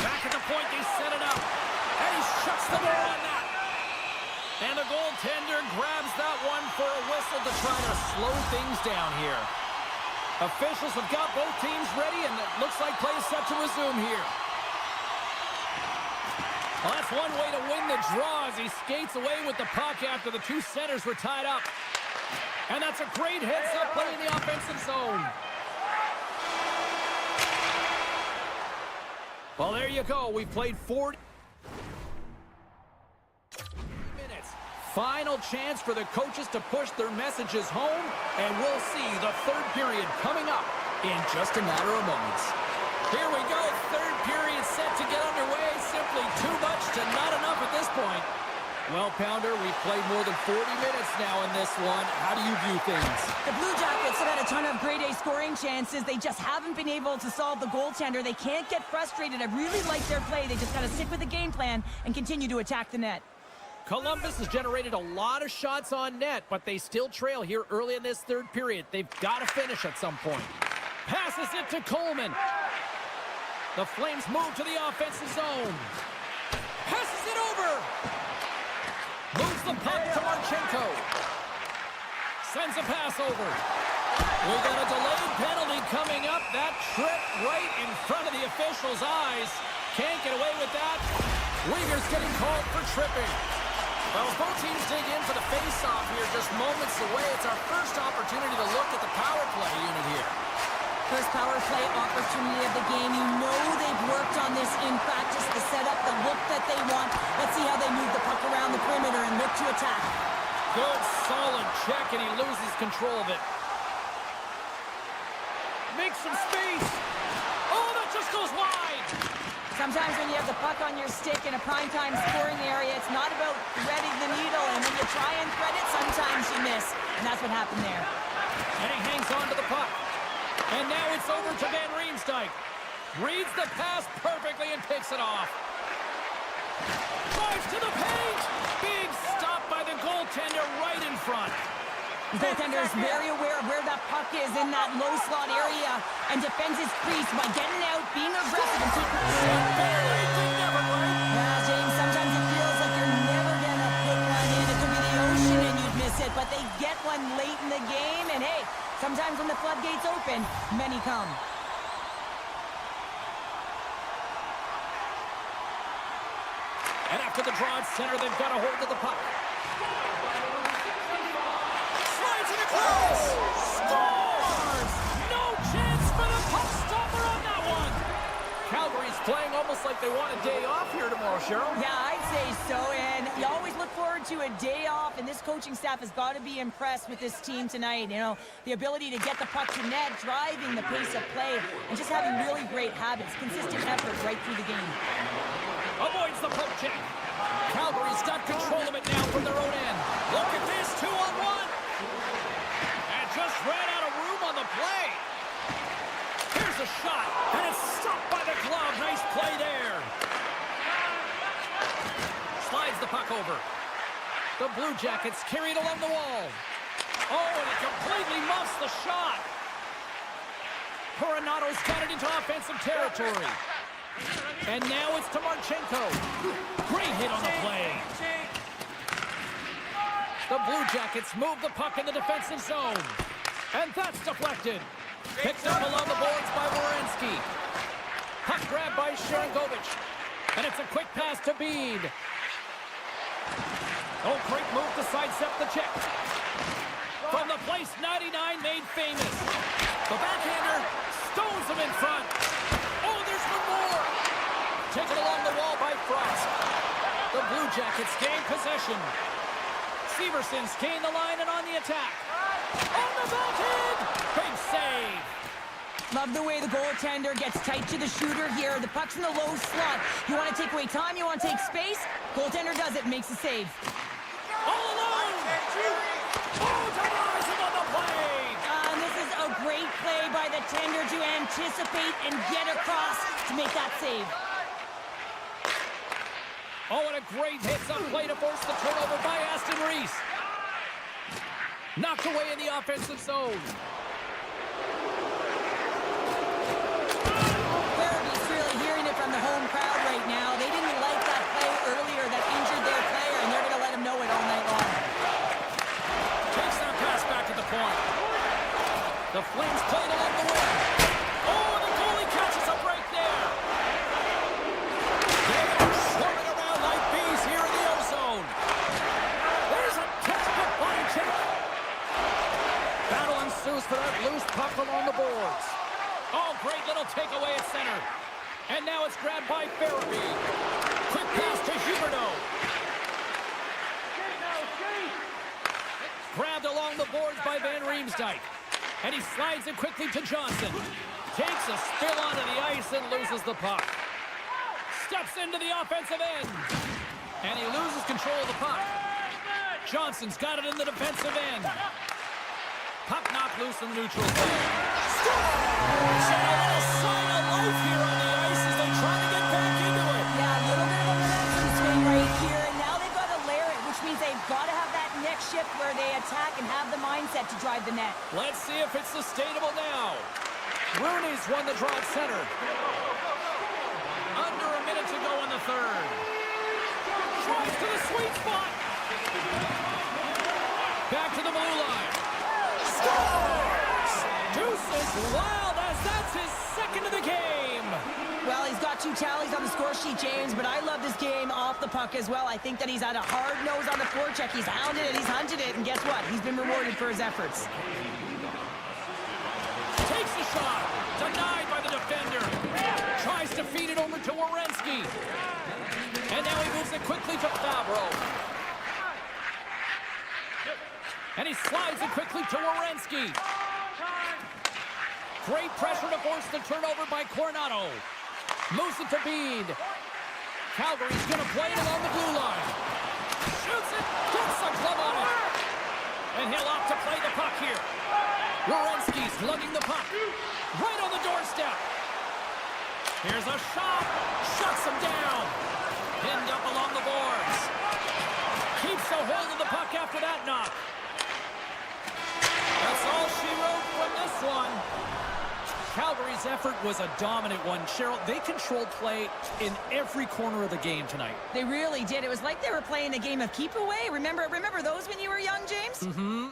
Back at the point, they set it up. And he shuts the door on that. And the goaltender grabs that one for a whistle to try to slow things down here. Officials have got both teams ready, and it looks like play is set to resume here. Well, that's one way to win the draw as he skates away with the puck after the two centers were tied up. And that's a great heads-up play in the offensive zone. Well, there you go. We've played 40 minutes. Final chance for the coaches to push their messages home, and we'll see the third period coming up in just a matter of moments. Here we go. Third period set to get underway. Simply too much to not enough at this point. Well, Pounder, we've played more than 40 minutes now in this one. How do you view things? The Blue Jackets have had a ton of grade A scoring chances. They just haven't been able to solve the goaltender. They can't get frustrated. I really like their play. They just got to stick with the game plan and continue to attack the net. Columbus has generated a lot of shots on net, but they still trail here early in this third period. They've got to finish at some point. Passes it to Coleman. The Flames move to the offensive zone. Passes it over. Moves the puck to Marchenko. Sends a pass over. We got a delayed penalty coming up. That trip right in front of the official's eyes. Can't get away with that. Weegar's getting called for tripping. Well, both teams dig in for the face-off here just moments away. It's our first opportunity to look at the power play unit here. First power play opportunity of the game. You know they've worked on this in practice, the setup, the look that they want. Let's see how they move the puck around the perimeter and look to attack. Good, solid check, and he loses control of it. Makes some space. Oh, that just goes wide. Sometimes when you have the puck on your stick in a primetime scoring area, it's not about threading the needle, and when you try and thread it, sometimes you miss. And that's what happened there. And he hangs on to the puck. And now it's over to Van Riemsdyk. Reads the pass perfectly and picks it off. Drives to the paint. Big stop by the goaltender right in front. The goaltender is very aware of where that puck is in that low slot area and defends his crease by getting out, being aggressive, and taking James, sometimes it feels like you're never going to put one in. It could be the ocean and you'd miss it, but they get one late in the game, and hey, sometimes when the floodgates open, many come. And after the draw at center, they've got a hold of the puck. Slides it across! Scores! No chance for the puck stopper on that one! Calgary's playing almost like they want a day off here tomorrow, Cheryl. Yeah, I'd say so, and you always look forward to a day off, and this coaching staff has got to be impressed with this team tonight. You know, the ability to get the puck to net, driving the pace of play, and just having really great habits, consistent effort right through the game. Avoids the poke check. Calgary's got control of it now from their own end. Look at this, 2-on-1. And just ran out of room on the play. Here's a shot, and it's stopped by the glove. Nice play there. Slides the puck over. The Blue Jackets carry it along the wall. Oh, and it completely muffs the shot. Coronato's got it into offensive territory. And now it's to Marchenko. Great hit on the play. The Blue Jackets move the puck in the defensive zone. And that's deflected. Picked up along the boards by Werenski. Puck grab by Sharangovich. And it's a quick pass to Bede. Oh, great move to sidestep the check. From the place 99 made famous. The backhander stones him in front. Oh, there's one more. Taken along the wall by Frost. The Blue Jackets gain possession. Severson's gained the line and on the attack. On the backhand. Big save. Love the way the goaltender gets tight to the shooter here. The puck's in the low slot. You want to take away time, you want to take space. Goaltender does it, makes a save. All alone. Oh, Tavares on the play. And this is a great play by the 10 defender to anticipate and get across to make that save. Oh, and a great hits-up play to force the turnover by Aston Reese. Knocked away in the offensive zone. Ferry's really hearing it from the home crowd right now. They didn't like that play earlier that injured their player, and they're going to let him know it all night long. Takes that pass back at the point. The Flames played along the wing. Oh, the goalie catches a break there. They are swarming around like bees here in the O-zone. There's a textbook body check. Battle ensues for that loose puck along the boards. Oh, great little takeaway at center. And now it's grabbed by Farabee. Quick pass to Huberdeau. Grabbed along the boards by Van Riemsdyk. And he slides it quickly to Johnson. Takes a spill onto the ice and loses the puck. Steps into the offensive end. And he loses control of the puck. Johnson's got it in the defensive end. Puck knocked loose in the neutral zone. Scores! And a little sign of life here on the ice as they try to get back into it. Yeah, a little bit of a momentum swing right here, and now they've got to layer it, which means they've got to have that next shift where they attack and have the mindset to drive the net. Let's see if it's sustainable now. Rooney's won the draw at center. Under a minute to go in the third. Tries to the sweet spot. Back to the blue line. Scores! Deuces wild as that's his second of the game. Well, he's got 2 tallies on the score sheet, James, but I love this game off the puck as well. I think that he's had a hard nose on the forecheck. He's hounded it, he's hunted it, and guess what? He's been rewarded for his efforts. Takes the shot. Denied by the defender. Tries to feed it over to Werenski. And now he moves it quickly to Fabro. And he slides it quickly to Werenski. Great pressure to force the turnover by Coronado. Moves it to Bede. Calgary's going to play it along the blue line. Shoots it. Gets a glove on it. And he'll opt to play the puck here. Werenski's lugging the puck. Right on the doorstep. Here's a shot. Shuts him down. Pinned up along the boards. Keeps a hold of the puck after that knock. That's all she wrote from this one. Calgary's effort was a dominant one. Cheryl, they controlled play in every corner of the game tonight. They really did. It was like they were playing a game of keep away. Remember those when you were young, James? Mm-hmm.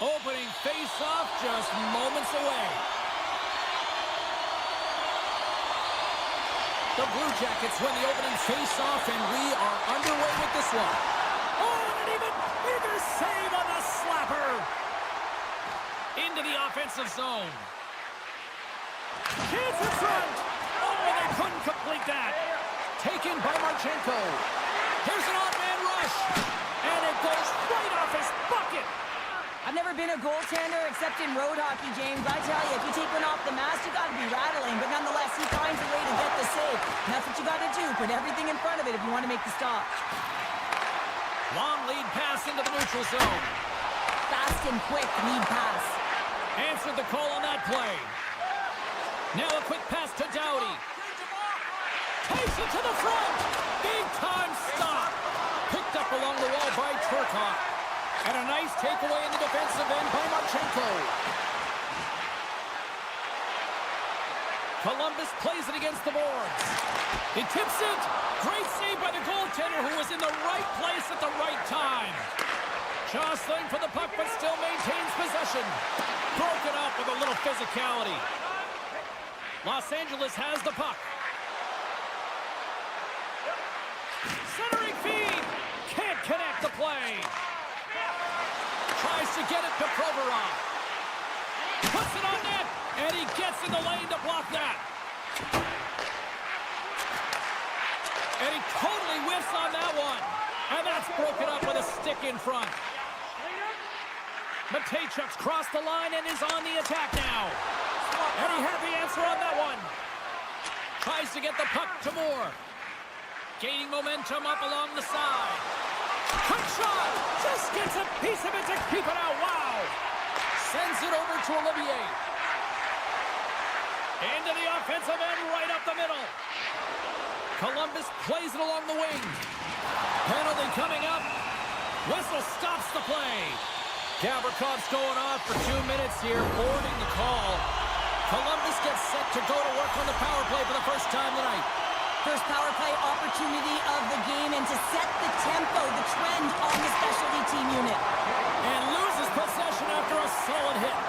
Opening face-off just moments away. The Blue Jackets win the opening face-off, and we are underway with this one. Oh, and an even bigger save on the slapper. Into the offensive zone. Kids in front. Oh, they couldn't complete that. Taken by Marchenko. Here's an odd-man rush. And it goes right off his bucket. I've never been a goaltender except in road hockey, James. I tell you, if you take one off the mask, you got to be rattling. But nonetheless, he finds a way to get the save. And that's what you got to do. Put everything in front of it if you want to make the stop. Long lead pass into the neutral zone. Fast and quick lead pass. Answered the call on that play. Now a quick pass to Doughty. Takes it to the front. Big time stop. Picked up along the wall by Turcotte. And a nice takeaway in the defensive end by Marchenko. Columbus plays it against the boards. He tips it. Great save by the goaltender, who was in the right place at the right time. Jostling for the puck, but still maintains possession. Broken up with a little physicality. Los Angeles has the puck. Centering feed. Can't connect the play. Tries to get it to Provorov. Puts it on net, and he gets in the lane to block that. And he totally whiffs on that one. And that's broken up with a stick in front. Matejchuk's crossed the line and is on the attack now. And he had the answer on that one. Tries to get the puck to Moore. Gaining momentum up along the side. Quick shot! Just gets a piece of it to keep it out. Wow! Sends it over to Olivier. Into the offensive end, right up the middle. Columbus plays it along the wing. Penalty coming up. Whistle stops the play. Gavrikoff's going off for 2 minutes here, boarding the call. Columbus gets set to go to work on the power play for the first time tonight. First power play opportunity of the game, and to set the tempo, the trend on the specialty team unit. And loses possession after a solid hit.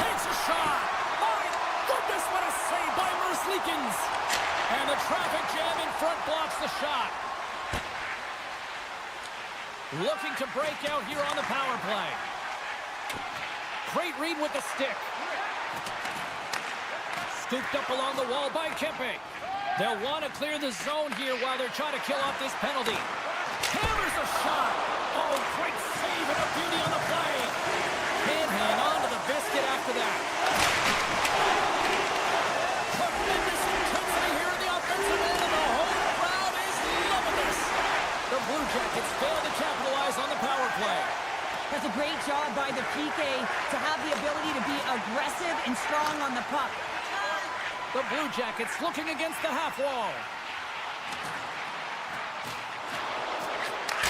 Takes a shot. My goodness, what a save by Merzlikins. And the traffic jam in front blocks the shot. Looking to break out here on the power play. Great read with the stick. Scooped up along the wall by Kempe. They'll want to clear the zone here while they're trying to kill off this penalty. Hammers a shot. Oh, great save and a beauty on the play. Can't hang on to the biscuit after that. Tremendous intensity here in the offensive end, and the whole crowd is loving this. The Blue Jackets fail to capitalize on the power play. That's a great job by the PK to have the ability to be aggressive and strong on the puck. The Blue Jackets looking against the half wall.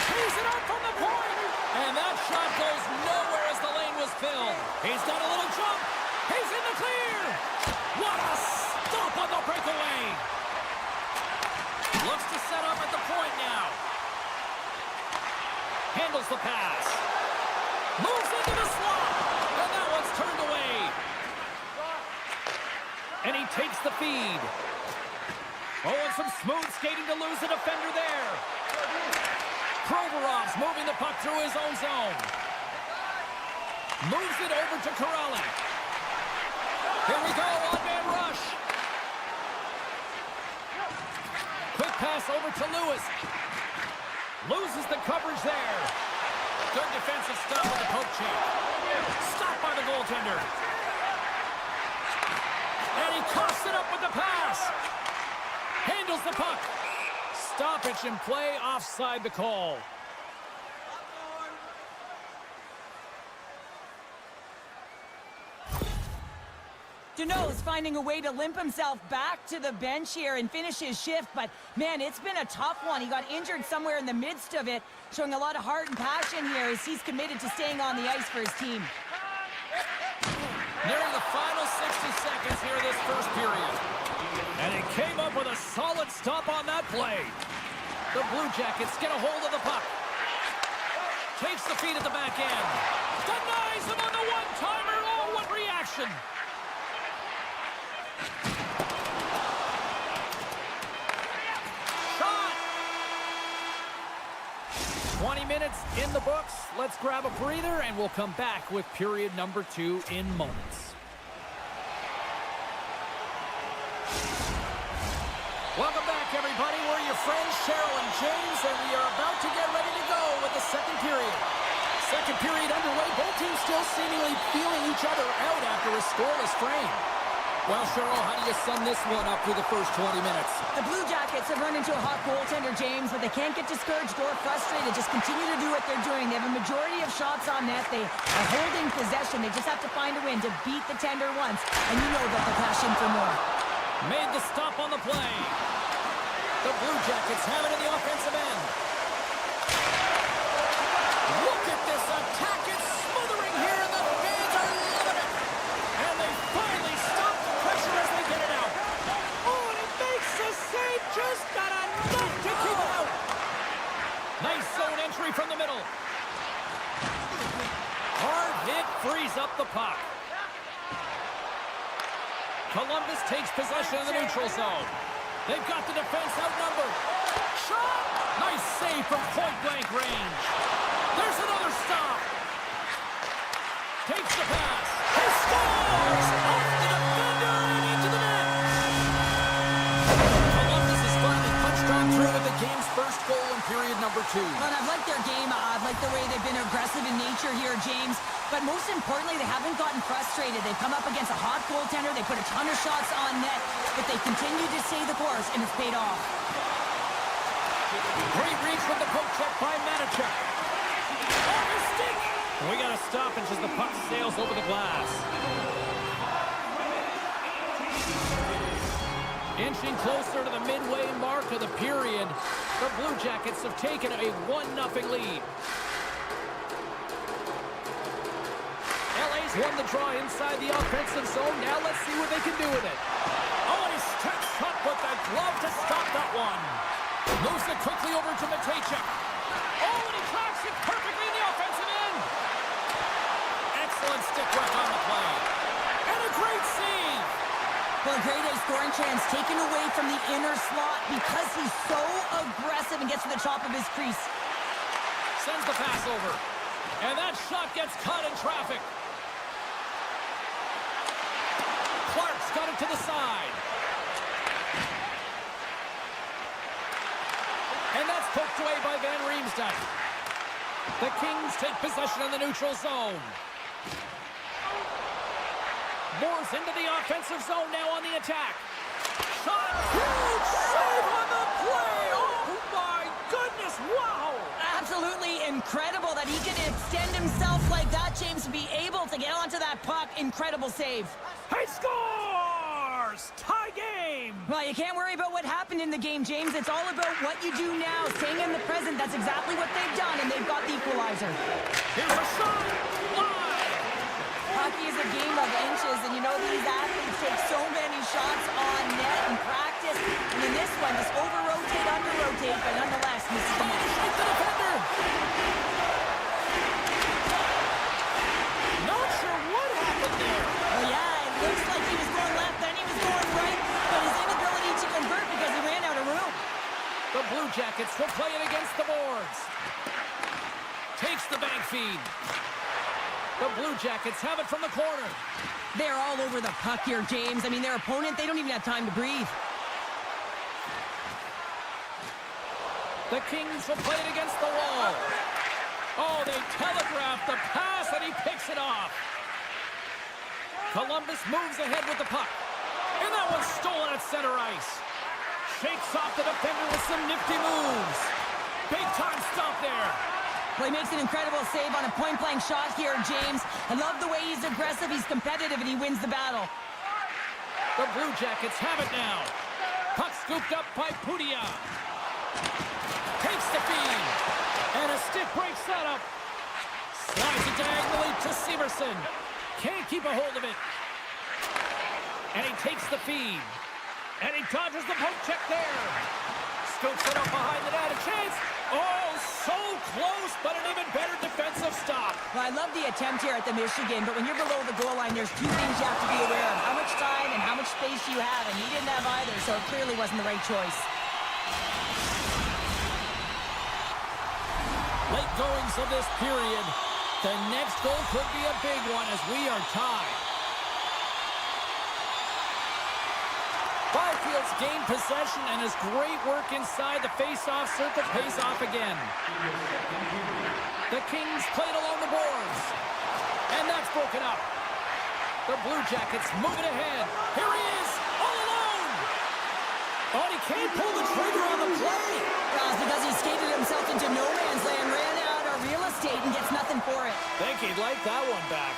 He's it up from the point. And that shot goes nowhere as the lane was filled. He's got a little jump. He's in the clear. What a stop on the breakaway. Looks to set up at the point now. Handles the pass. Moves into the slot. And that one's turned away. And he takes the feed. Oh, and some smooth skating to lose a defender there. Provorov's moving the puck through his own zone. Moves it over to Corrali. Here we go, one-man rush. Quick pass over to Lewis. Loses the coverage there. Good defensive stop with the poke check. Stopped by the goaltender. And he coughs it up with the pass. Handles the puck. Stoppage in play, offside the call. Deneau's finding a way to limp himself back to the bench here and finish his shift, but man, it's been a tough one. He got injured somewhere in the midst of it, showing a lot of heart and passion here as he's committed to staying on the ice for his team. Nearing the final 60 seconds here this first period. And he came up with a solid stop on that play. The Blue Jackets get a hold of the puck. Takes the feed at the back end. Denies him on the one-timer. Oh, what reaction. Shot. 20 minutes in the books. Let's grab a breather, and we'll come back with period number 2 in moments. Welcome back, everybody. We're your friends, Cheryl and James, and we are about to get ready to go with the second period. Second period underway. Both teams still seemingly feeling each other out after a scoreless frame. Well, Cheryl, how do you sum this one up through the first 20 minutes? The Blue Jackets have run into a hot goaltender, James, but they can't get discouraged or frustrated. Just continue to do what they're doing. They have a majority of shots on net. They are holding possession. They just have to find a win to beat the tender once. And you know that they're passion for more. Made the stop on the play. The Blue Jackets have it in the offensive end. Look at this attack. It's smothering here, and the fans are loving it. And they finally stop the pressure as they get it out. Oh, and it makes the save. Just got enough to keep it out. Nice zone entry from the middle. Hard hit frees up the puck. Columbus takes possession of the neutral zone. They've got the defense outnumbered. Shot! Nice save from point-blank range. There's another stop. Takes the pass. He scores! Off the defender and into the net. Columbus has finally punched on through with the game's first goal in period number 2. Well, I've liked their game. I've liked the way they've been aggressive in nature here, James. But most importantly, they haven't gotten frustrated. They've come up against a hot goaltender. They put a ton of shots on net, but they continue to stay the course, and it's paid off. Great reach with the poke check by Manichuk. Off his stick! We got to stop as the puck sails over the glass. Inching closer to the midway mark of the period, the Blue Jackets have taken a 1-0 lead. LA's won the draw inside the offensive zone. Now let's see what they can do with it. Oh, and he steps up with the glove to stop that one. Moves it quickly over to Matejchuk. Oh, and he tracks it perfectly in the offensive end. Excellent stick work on the play. And a great save. Well, a grade A scoring chance taken away from the inner slot because he's so aggressive and gets to the top of his crease. Sends the pass over. And that shot gets caught in traffic. Clark's got it to the side. And that's poked away by Van Riemsdyk. The Kings take possession of the neutral zone. Moore's into the offensive zone now on the attack. Shot! Huge save on the play! Oh my goodness, wow! Absolutely incredible that he can extend himself like that, James, to be able to get onto that puck. Incredible save. He scores! Tie game! Well, you can't worry about what happened in the game, James. It's all about what you do now. Staying in the present, that's exactly what they've done, and they've got the equalizer. Here's a shot! Live! Hockey is a game of inches, and you know these athletes take so many shots on net in practice. And in this one, just over-rotate, under-rotate, but nonetheless, misses the net. Shake the defender! Not sure what happened there. Well, yeah, it looks like he was going left, then he was going right, but his inability to convert because he ran out of room. The Blue Jackets will play it against the boards. Takes the bank feed. The Blue Jackets have it from the corner. They're all over the puck here, James. I mean, their opponent, they don't even have time to breathe. The Kings will play it against the wall. Oh, they telegraphed the pass, and he picks it off. Columbus moves ahead with the puck. And that one's stolen at center ice. Shakes off the defender with some nifty moves. Big time stop there. Well, he makes an incredible save on a point-blank shot here, James. I love the way he's aggressive, he's competitive, and he wins the battle. The Blue Jackets have it now. Puck scooped up by Pudia. Takes the feed. And a stick break setup. Slides it diagonally to Severson. Can't keep a hold of it. And he takes the feed. And he dodges the poke check there. Scoops it up behind the net. A chance. Oh, so close, but an even better defensive stop. Well, I love the attempt here at the Michigan, but when you're below the goal line, there's two things you have to be aware of. How much time and how much space you have, and he didn't have either, so it clearly wasn't the right choice. Late goings of this period. The next goal could be a big one as we are tied. Byfield's gained possession, and his great work inside the face-off circle pays off again. The Kings played along the boards, and that's broken up. The Blue Jackets moving ahead. Here he is, all alone. Oh, he can't pull the trigger on the play. Well, it's because he skated himself into no man's land, ran out of real estate, and gets nothing for it. Think he'd like that one back.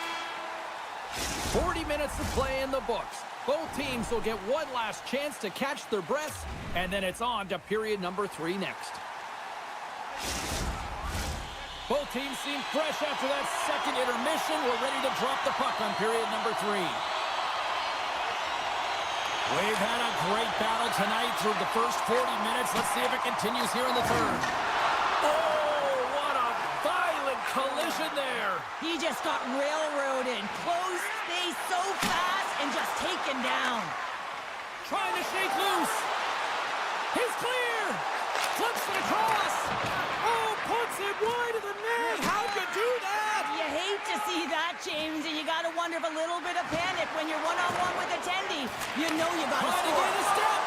40 minutes of play in the books. Both teams will get one last chance to catch their breaths, and then it's on to period number 3 next. Both teams seem fresh after that second intermission. We're ready to drop the puck on period number 3. We've had a great battle tonight through the first 40 minutes. Let's see if it continues here in the third. Oh, what a violent collision there. He just got railroaded. Close space so fast and just taken down. Trying to shake loose. He's clear. Flips it across. Oh, puts it wide of the net. How'd you do that? You hate to see that, James, and you got to wonder if a little bit of panic when you're one-on-one with a tendy. You know you got to Trying to score. get a step.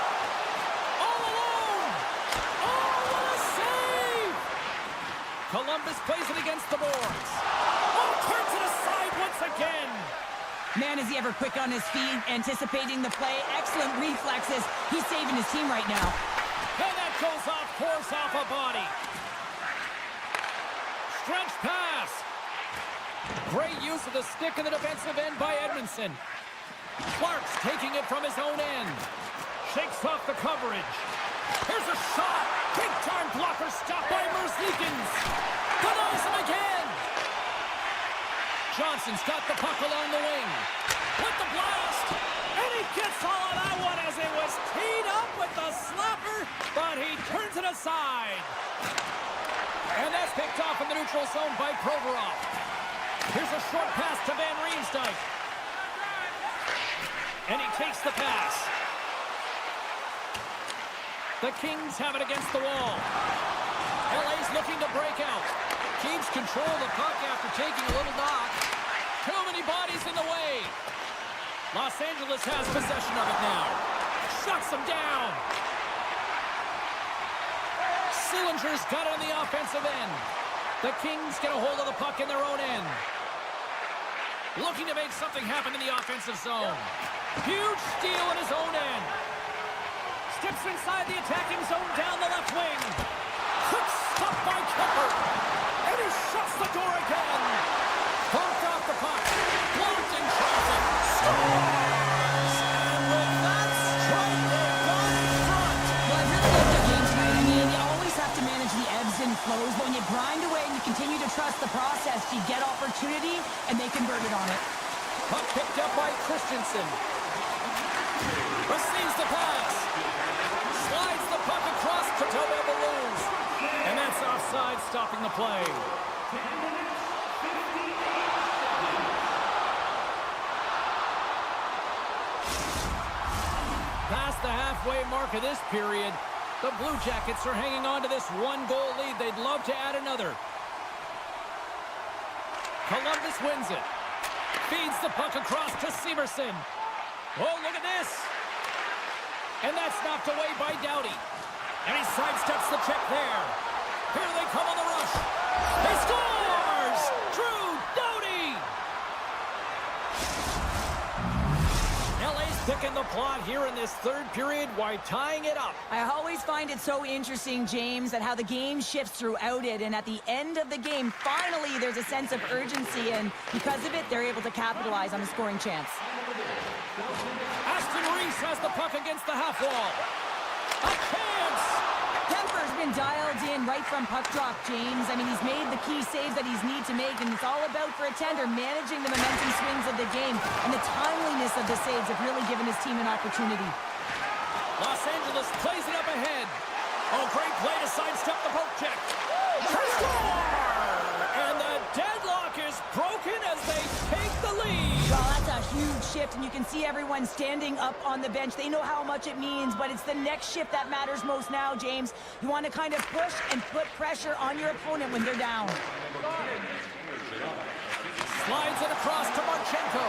All alone. Oh, what a save. Columbus plays it against the boards. Oh, turns it aside once again. Man, is he ever quick on his feet, anticipating the play. Excellent reflexes. He's saving his team right now. And that goes off course off a body. Stretch pass. Great use of the stick in the defensive end by Edmondson. Clark's taking it from his own end. Shakes off the coverage. Here's a shot. Big-time blocker stopped by Merzlikins. Denies him again. Johnson's got the puck along the wing. With the blast. And he gets all of that one as it was teed up with the slapper, but he turns it aside. And that's picked off in the neutral zone by Provorov. Here's a short pass to Van Riemsdyk. And he takes the pass. The Kings have it against the wall. LA's looking to break out. Keeps control of the puck after taking a little knock. Too many bodies in the way. Los Angeles has possession of it now. Shuts them down. Sillinger's got it on the offensive end. The Kings get a hold of the puck in their own end. Looking to make something happen in the offensive zone. Huge steal in his own end. Steps inside the attacking zone down the left wing. Quick stop by Kemper. And he shuts the door again. Pumped off the puck. Blocked in traffic. Scores! And with that strike, they've gone in front. Well, I really like their game tonight. I mean, you always have to manage the ebbs and flows, but when you grind away and you continue to trust the process, you get opportunity, and they converted on it. Puck picked up by Christensen. Receives the pass. Slides the puck across to Tobo Balloons. And that's offside, stopping the play. Past the halfway mark of this period, the Blue Jackets are hanging on to this one-goal lead. They'd love to add another. Columbus wins it. Feeds the puck across to Severson. Oh, look at this. And that's knocked away by Doughty. And he sidesteps the check there. Here they come on the rush. He scores! Drew Doughty! LA's picking the plot here in this third period while tying it up. I always find it so interesting, James, at how the game shifts throughout it, and at the end of the game, finally, there's a sense of urgency, and because of it, they're able to capitalize on a scoring chance. Aston Reese has the puck against the half wall. A chance! Kemper's been dialed in right from puck drop, James. I mean, he's made the key saves that he's need to make, and it's all about, for a tender, managing the momentum swings of the game, and the timeliness of the saves have really given his team an opportunity. Los Angeles plays it up ahead. Oh, great play to sidestep the poke check. Score! And the deadlock is broken as they take the lead. Well, that's a huge shift, and you can see everyone standing up on the bench. They know how much it means, but it's the next shift that matters most now, James. You want to kind of push and put pressure on your opponent when they're down. Slides it across to Marchenko.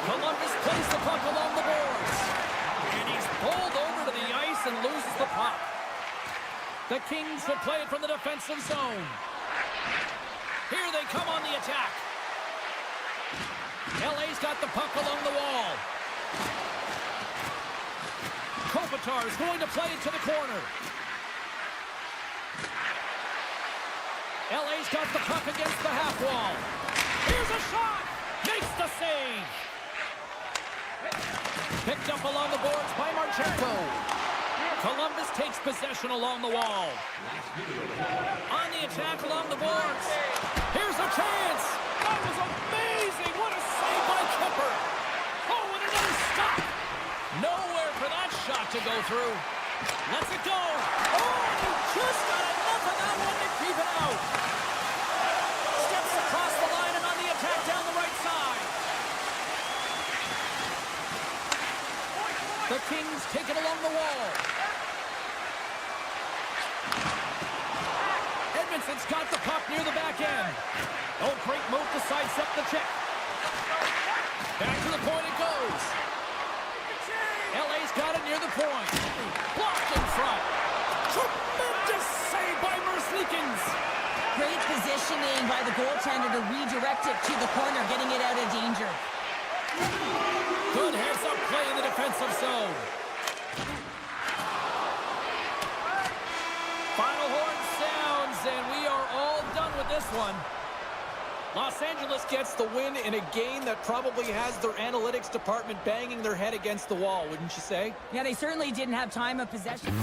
Columbus plays the puck along the boards. And he's pulled over to the ice and loses the puck. The Kings will play it from the defensive zone. Here they come on the attack. LA's got the puck along the wall. Kopitar is going to play it to the corner. LA's got the puck against the half wall. Here's a shot! Makes the save! Picked up along the boards by Marchenko. Columbus takes possession along the wall. On the attack along the boards. Here's a chance! That was amazing! What a save by Kipper! Oh, and another stop! Nowhere for that shot to go through. Lets it go! Oh, he just got enough of that one to keep it out! Steps across the line and on the attack down the right side. The Kings take it along the wall. Edmondson's got the puck near the back end. Oh, great move to sidestep the check. Back to the point it goes. LA's got it near the point. Blocked in front. Tremendous save by Merzlikins. Great positioning by the goaltender to redirect it to the corner, getting it out of danger. Good heads-up play in the defensive zone. Final horn sounds, and we are all done with this one. Los Angeles gets the win in a game that probably has their analytics department banging their head against the wall, wouldn't you say? Yeah, they certainly didn't have time of possession.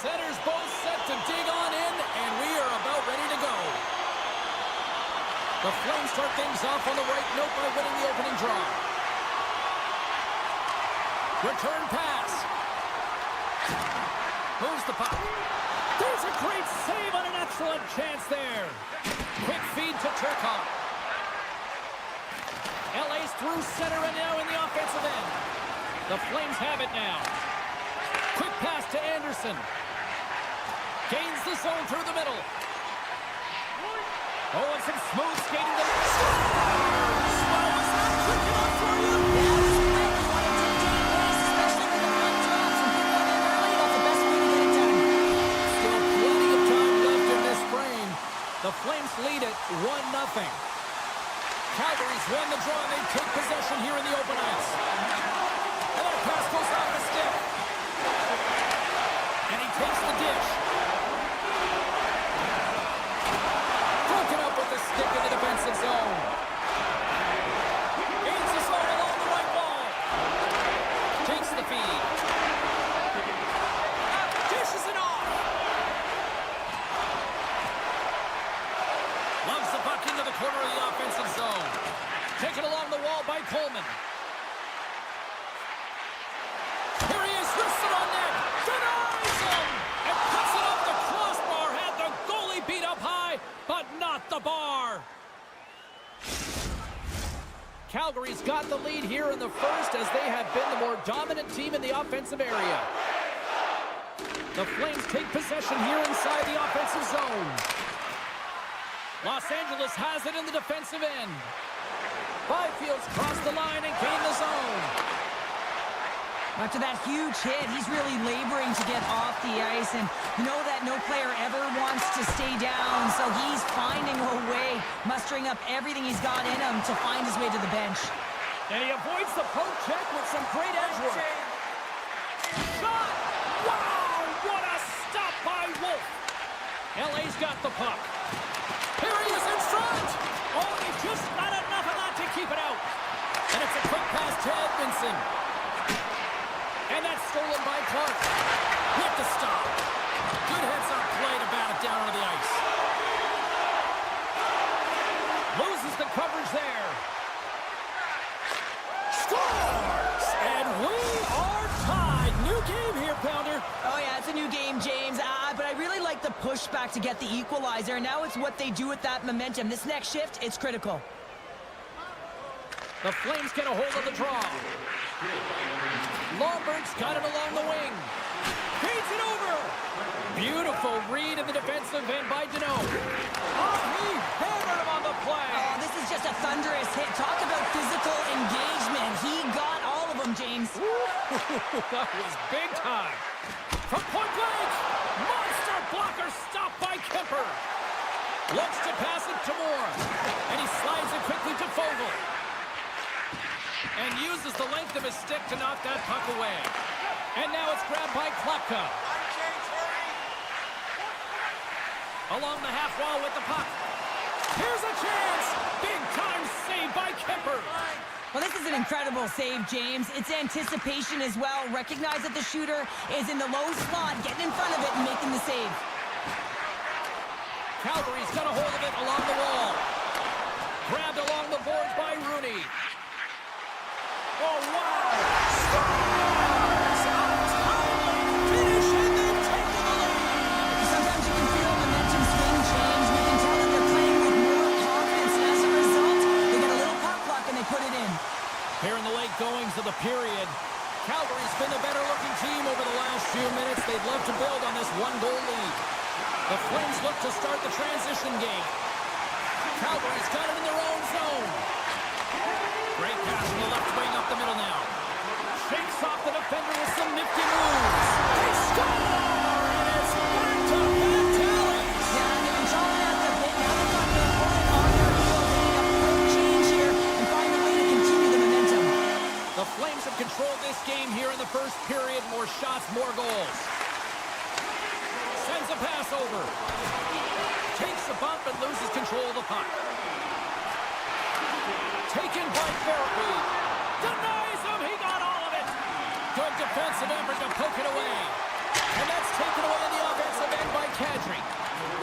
Centers both set to dig on in, and we are about ready to go. The Flames start things off on the right note by winning the opening draw. Return pass. Moves the puck. There's a great save on an excellent chance there. Quick feed to Turcotte. LA's through center and now in the offensive end. The Flames have it now. Quick pass to Anderson. Gains the zone through the middle. Oh, and some smooth skating. Scores! Well, was that quick enough for you? Yeah, it was quick. Wanted to take place, especially with the puck drops and put one in early. That's the best way to get it done. Still plenty of time left in this frame. The Flames lead it 1-0. Calgary's won the draw, and they take possession here in the open ice. And that pass goes off the stick. And he takes the dish. Broken up with the stick in the defensive zone. Gains the zone along the right wall. Takes the feed. Dishes it off. Loves the puck into the corner of the offensive zone. Taken along the wall by Coleman. Here he is, wristed on net. Denies him! And puts it off the crossbar. Had the goalie beat up high, but not the bar. Calgary's got the lead here in the first as they have been the more dominant team in the offensive area. The Flames take possession here inside the offensive zone. Los Angeles has it in the defensive end. Byfield's crossed the line and gained the zone. After that huge hit, he's really laboring to get off the ice, and you know that no player ever wants to stay down, so he's finding a way, mustering up everything he's got in him to find his way to the bench. And he avoids the poke check with some great edge work. Shot! Wow! What a stop by Wolf! LA's got the puck. Here he is in front! Oh, they just not enough of that to keep it out. And it's a quick pass to Edmondson. And that's stolen by Clark. With the stop. Good heads-up play to bat it down on the ice. Loses the coverage there. Scores! And we are tied. New game here, Pounder. Oh, yeah, it's a new game, James. But I really like the pushback to get the equalizer. Now it's what they do with that momentum. This next shift, it's critical. The Flames get a hold of the draw. Lomberg's got it along the wing. Feeds it over. Beautiful read in the defensive end by Deneau. Oh, he hammered him on the play. Oh, this is just a thunderous hit. Talk about physical engagement. He got all of them, James. That was big time. From point blank. Monster blocker stopped by Kemper. Looks to pass it to Moore. And he slides it quickly to Fogle. And uses the length of his stick to knock that puck away. And now it's grabbed by Klapka. Along the half wall with the puck. Here's a chance. Big time save by Kemper. Well, this is an incredible save, James. It's anticipation as well. Recognize that the shooter is in the low slot, getting in front of it and making the save. Calgary's got a hold of it along the wall. Grabbed along the boards by Rooney. Oh, wow! Scores! A timely finish, and they've taken the lead! Sometimes you can feel momentum swing, James. We can tell that they're playing with more confidence, and as a result, they get a little puck luck and they put it in. Here in the late goings of the period, Calgary's been the better-looking team over the last few minutes. They'd love to build on this one-goal lead. The Flames look to start the transition game. Calgary's got it in their own zone. Great pass from the left wing up the middle now. Shakes off the defender with some nifty moves. They score! And it's back to back tallies. Yeah, they've been trying at the bit. Now they've got their opponent on their heel. They need a quick change here and find a way to continue the momentum. The Flames have controlled this game here in the first period. More shots, more goals. Sends a pass over. Takes a bump and loses control of the puck. Taken by Therapy. Denies him. He got all of it. Good defensive effort to poke it away. And that's taken away in the offensive end by Kadri.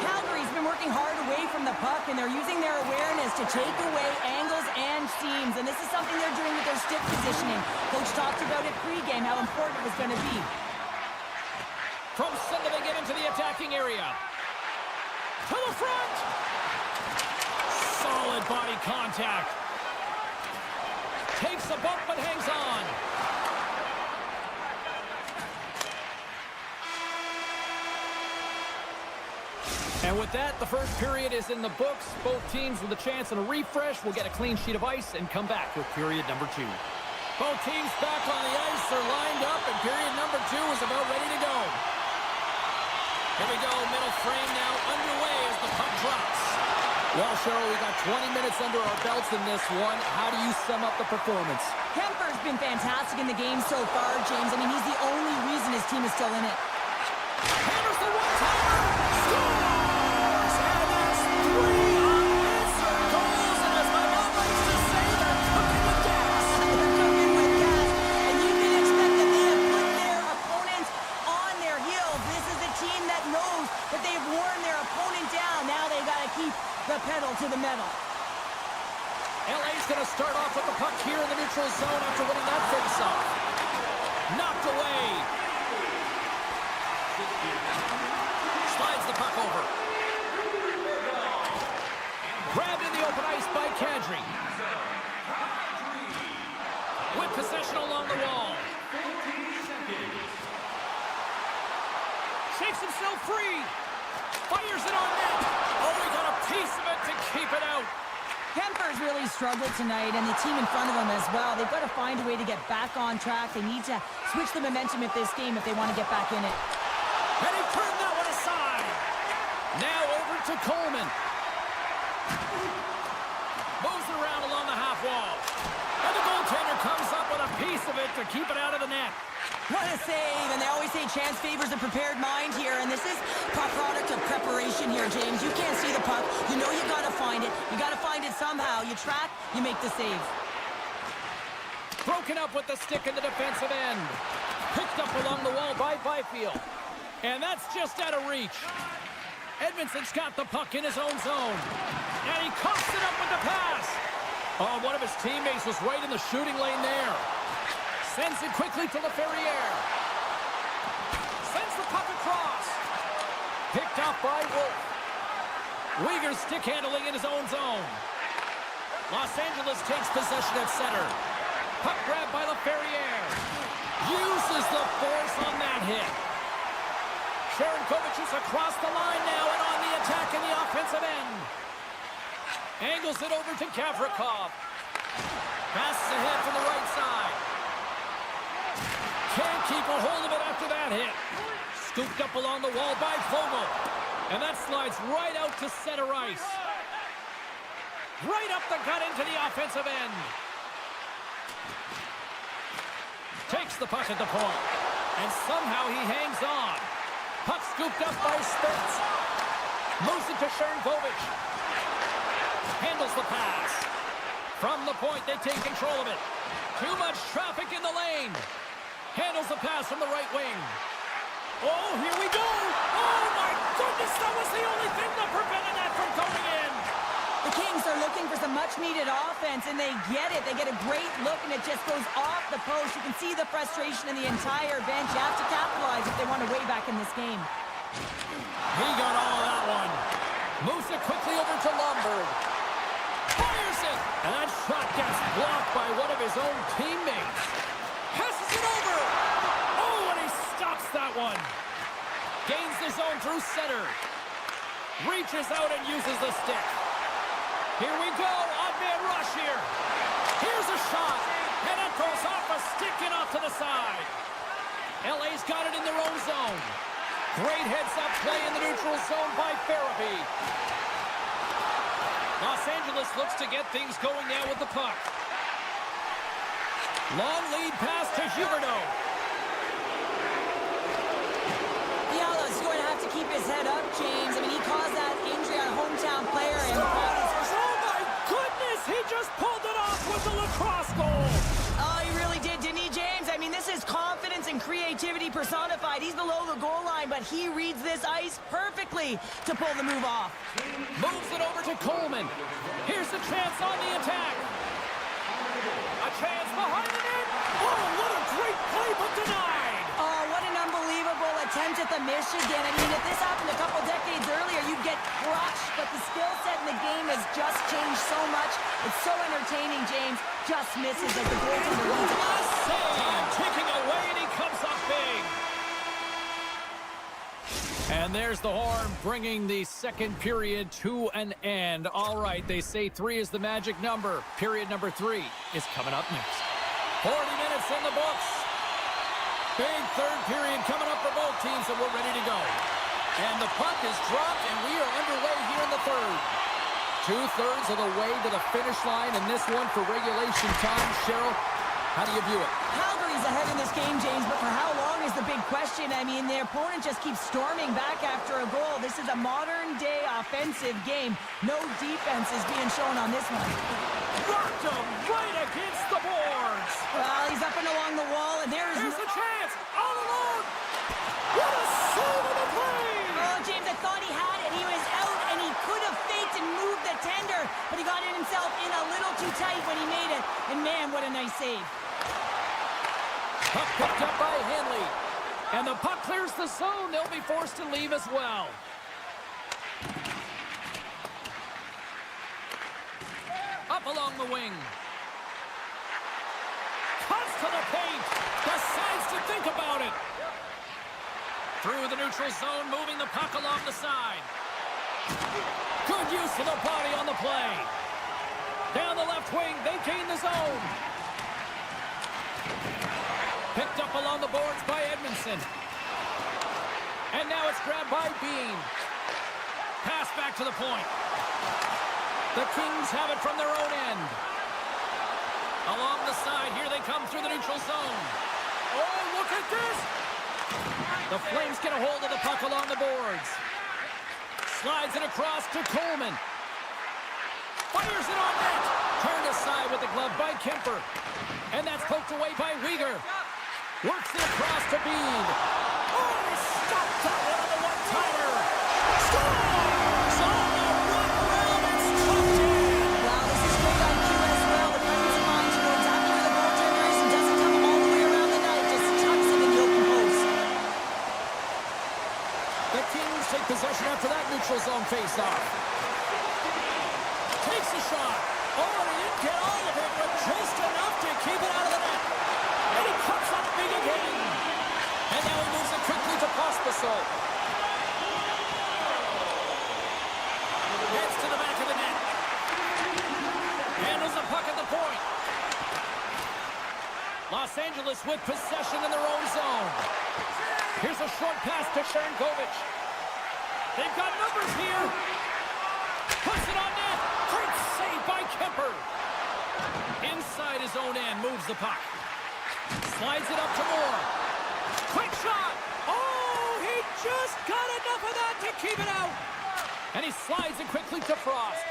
Calgary's been working hard away from the puck, and they're using their awareness to take away angles and seams, and this is something they're doing with their stick positioning. Coach talked about it pregame, how important it was going to be. From center, they get into the attacking area. To the front! Solid body contact. Takes a bump but hangs on. And with that, the first period is in the books. Both teams with a chance and a refresh will get a clean sheet of ice and come back with period number 2. Both teams back on the ice are lined up, and period number 2 is about ready to go. Here we go, middle frame now underway as the puck drops. Well, Cheryl, we got 20 minutes under our belts in this one. How do you sum up the performance? Kemper's been fantastic in the game so far, James. I mean, he's the only reason his team is still in it. Hammers the one-timer! Scores! And that's 3 unanswered goals, and as my mom likes to say, they're cooking with gas. They're cooking with gas, and you can expect that they have put their opponents on their heels. This is a team that knows that they've worn their opponent down. Now they got to keep the pedal to the metal. LA's going to start off with the puck here in the neutral zone after winning that face-off. Knocked away. Slides the puck over. Grabbed in the open ice by Kadri. With possession along the wall. Shakes himself free. Fires it on net. Oh, he got a piece of it to keep it out. Kemper's really struggled tonight, and the team in front of him as well. They've got to find a way to get back on track. They need to switch the momentum of this game if they want to get back in it. And he turned that one aside. Now over to Coleman. Moves it around along the half wall. And the goaltender comes up with a piece of it to keep it out of the net. What a save, and they always say chance favors a prepared mind here, and this is a product of preparation here, James. You can't see the puck. You know you got to find it. You got to find it somehow. You track, you make the save. Broken up with the stick in the defensive end. Picked up along the wall by Byfield. And that's just out of reach. Edmondson's got the puck in his own zone. And he coughs it up with the pass. Oh, one of his teammates was right in the shooting lane there. Sends it quickly to LaFerriere. Sends the puck across. Picked up by Wolf. Uyghur's stick handling in his own zone. Los Angeles takes possession at center. Puck grab by LaFerriere. Uses the force on that hit. Sharankovic is across the line now and on the attack in the offensive end. Angles it over to Gavrikov. Passes ahead from the right side. Can't keep a hold of it after that hit. Scooped up along the wall by Vogel. And that slides right out to center ice. Right up the gut into the offensive end. Takes the puck at the point. And somehow he hangs on. Puck scooped up by Spence. Moves it to Sharankovic. Handles the pass. From the point, they take control of it. Too much traffic in the lane. Handles the pass from the right wing. Oh, here we go! Oh, my goodness, that was the only thing that prevented that from going in! The Kings are looking for some much-needed offense, and they get it. They get a great look, and it just goes off the post. You can see the frustration in the entire bench. You have to capitalize if they want to way back in this game. He got all of that one. Moves it quickly over to Lomberg. Fires it! And that shot gets blocked by one of his own teammates. Passes it over! Oh, and he stops that one. Gains the zone through center. Reaches out and uses the stick. Here we go, odd man rush here. Here's a shot, and it goes off a stick and off to the side. LA's got it in their own zone. Great heads-up play in the neutral zone by Farabee. Los Angeles looks to get things going now with the puck. Long lead pass to Huberdeau. Fiala's going to have to keep his head up, James. I mean, he caused that injury on a hometown player. And oh, my goodness! He just pulled it off with the lacrosse goal. Oh, he really did, didn't he, James? I mean, this is confidence and creativity personified. He's below the goal line, but that he reads this ice perfectly to pull the move off. Moves it over to Coleman. Here's a chance on the attack. A chance behind the net. Oh, what a great play, but denied. Oh, what an unbelievable attempt at the Michigan. I mean, if this happened a couple decades earlier, you'd get crushed. But the skill set in the game has just changed so much. It's so entertaining, James. Just misses as the goaltender leads it. Save, taking away, and he comes up big. And there's the horn, bringing the second period to an end. All right, they say 3 is the magic number. Period number 3 is coming up next. 40 minutes in the books. Big third period coming up for both teams, and we're ready to go. And the puck is dropped, and we are underway here in the third. 2/3 of the way to the finish line in this one for regulation time. Cheryl, how do you view it? Calgary's ahead in this game, James, but for how long is the big question. I mean, the opponent just keeps storming back after a goal. This is a modern-day offensive game. No defense is being shown on this one. Rocked him right against the boards. Well, he's up and along the wall, and there's a chance. All alone. What a save of the play. Oh, James, I thought he had it. He was out, and he could have faked and moved the tender, but he got it himself in a little too tight when he made it. And, man, what a nice save. Puck picked up by Henley. And the puck clears the zone. They'll be forced to leave as well. Up along the wing. Cuts to the paint. Decides to think about it. Through the neutral zone, moving the puck along the side. Good use of the body on the play. Down the left wing, they gain the zone. Picked up along the boards by Edmondson. And now it's grabbed by Bean. Pass back to the point. The Kings have it from their own end. Along the side, here they come through the neutral zone. Oh, look at this! The Flames get a hold of the puck along the boards. Slides it across to Coleman. Fires it on net. Turned aside with the glove by Kemper. And that's poked away by Weegar. Works it across to Bean. Oh, he stopped that one on the one-timer. Scores! On the run around, it's tucked in. Wow, this is great IQ as well. The presence of mind to know exactly where the goaltender is and doesn't come all the way around the net. Just tucks it in the open post. The Kings take possession after that neutral zone face-off. Takes a shot. Oh, and he didn't get all of it, but just enough to keep it out of the net. And he cuts up big again. And now he moves it quickly to Pospisil. Heads to the back of the net. Handles the puck at the point. Los Angeles with possession in their own zone. Here's a short pass to Sharangovich. They've got numbers here. Puts it on net. Great save by Kemper. Inside his own end, moves the puck. Slides it up to Moore. Quick shot. Oh, he just got enough of that to keep it out. And he slides it quickly to Frost.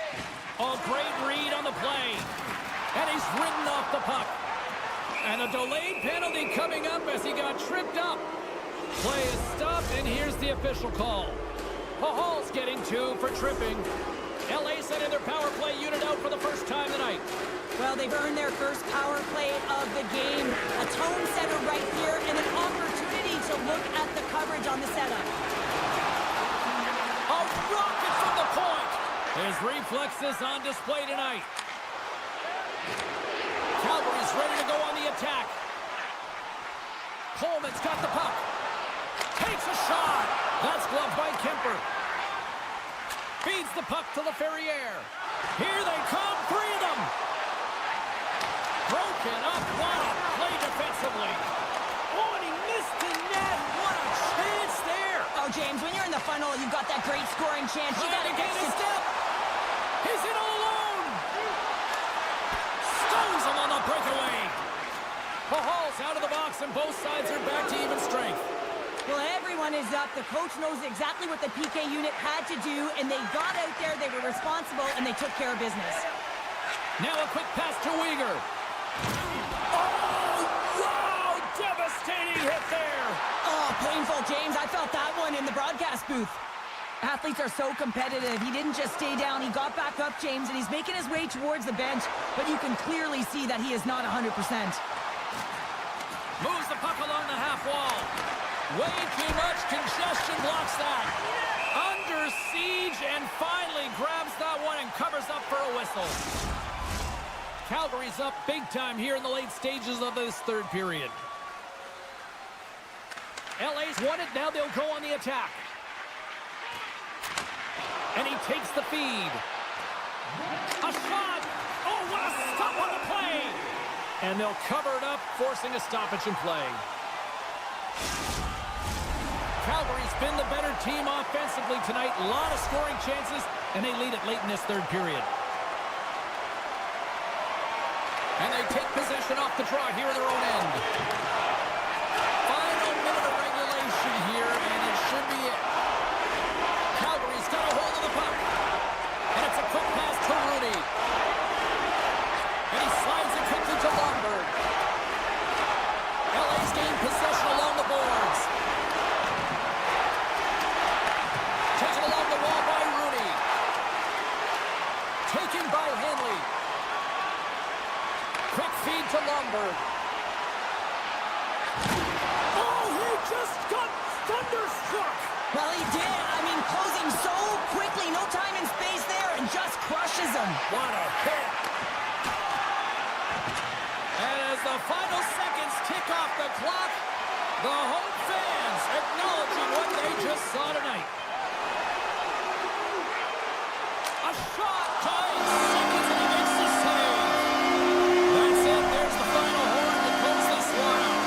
Oh, great read on the play. And he's ridden off the puck. And a delayed penalty coming up as he got tripped up. Play is stopped, and here's the official call. Pahal's getting 2 for tripping. LA sending their power play unit out for the first time tonight. Well, they've earned their first power play of the game. A tone setter right here and an opportunity to look at the coverage on the setup. A rocket from the point. His reflexes on display tonight. Calgary's ready to go on the attack. Coleman's got the puck. Takes a shot. That's gloved by Kemper. Feeds the puck to LaFerriere. Here they come, 3 of them. Broken up. What a play defensively. Oh, and he missed the net. What a chance there. Oh, James, when you're in the funnel, you've got that great scoring chance. You got to gain a step. He's in all alone. Stones him on the breakaway. Pahal's out of the box, and both sides are back to even strength. Well, everyone is up. The coach knows exactly what the PK unit had to do, and they got out there, they were responsible, and they took care of business. Now a quick pass to Weegar. Oh, wow! Devastating hit there. Oh, painful, James. I felt that one in the broadcast booth. Athletes are so competitive. He didn't just stay down. He got back up, James, and he's making his way towards the bench, but you can clearly see that he is not 100%. Moves the puck along the half wall. Way too much congestion blocks that. Under siege and finally grabs that one and covers up for a whistle. Calgary's up big time here in the late stages of this third period. LA's won it. Now they'll go on the attack. And he takes the feed. A shot! Oh, what a stop on the play! And they'll cover it up, forcing a stoppage in play. Calgary's been the better team offensively tonight. A lot of scoring chances, and they lead it late in this third period. And they take possession off the draw here in their own end. Final minute of regulation here, and it should be it. Calgary's got a hold of the puck. And it's a quick pass to Rooney. And he slides it quickly to Lomberg. LA's gained possession along the boards. Taken along the wall by Rooney. Taken by Henley. Quick feed to Lomberg. Oh, he just got thunderstruck. Well, he did. I mean, closing so quickly. No time and space there, and just crushes him. What a hit. And as the final seconds tick off the clock, the home fans acknowledging what they just saw tonight. A shot ties seconds, and he makes the save. That's it. There's the final horn to close this one out.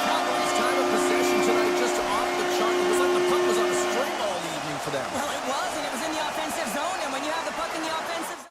Calgary's time of possession tonight just off the chart. It was like the puck was on a string all evening for them. Well, it was, and it was in the offensive zone, and when you have the puck in the offensive zone...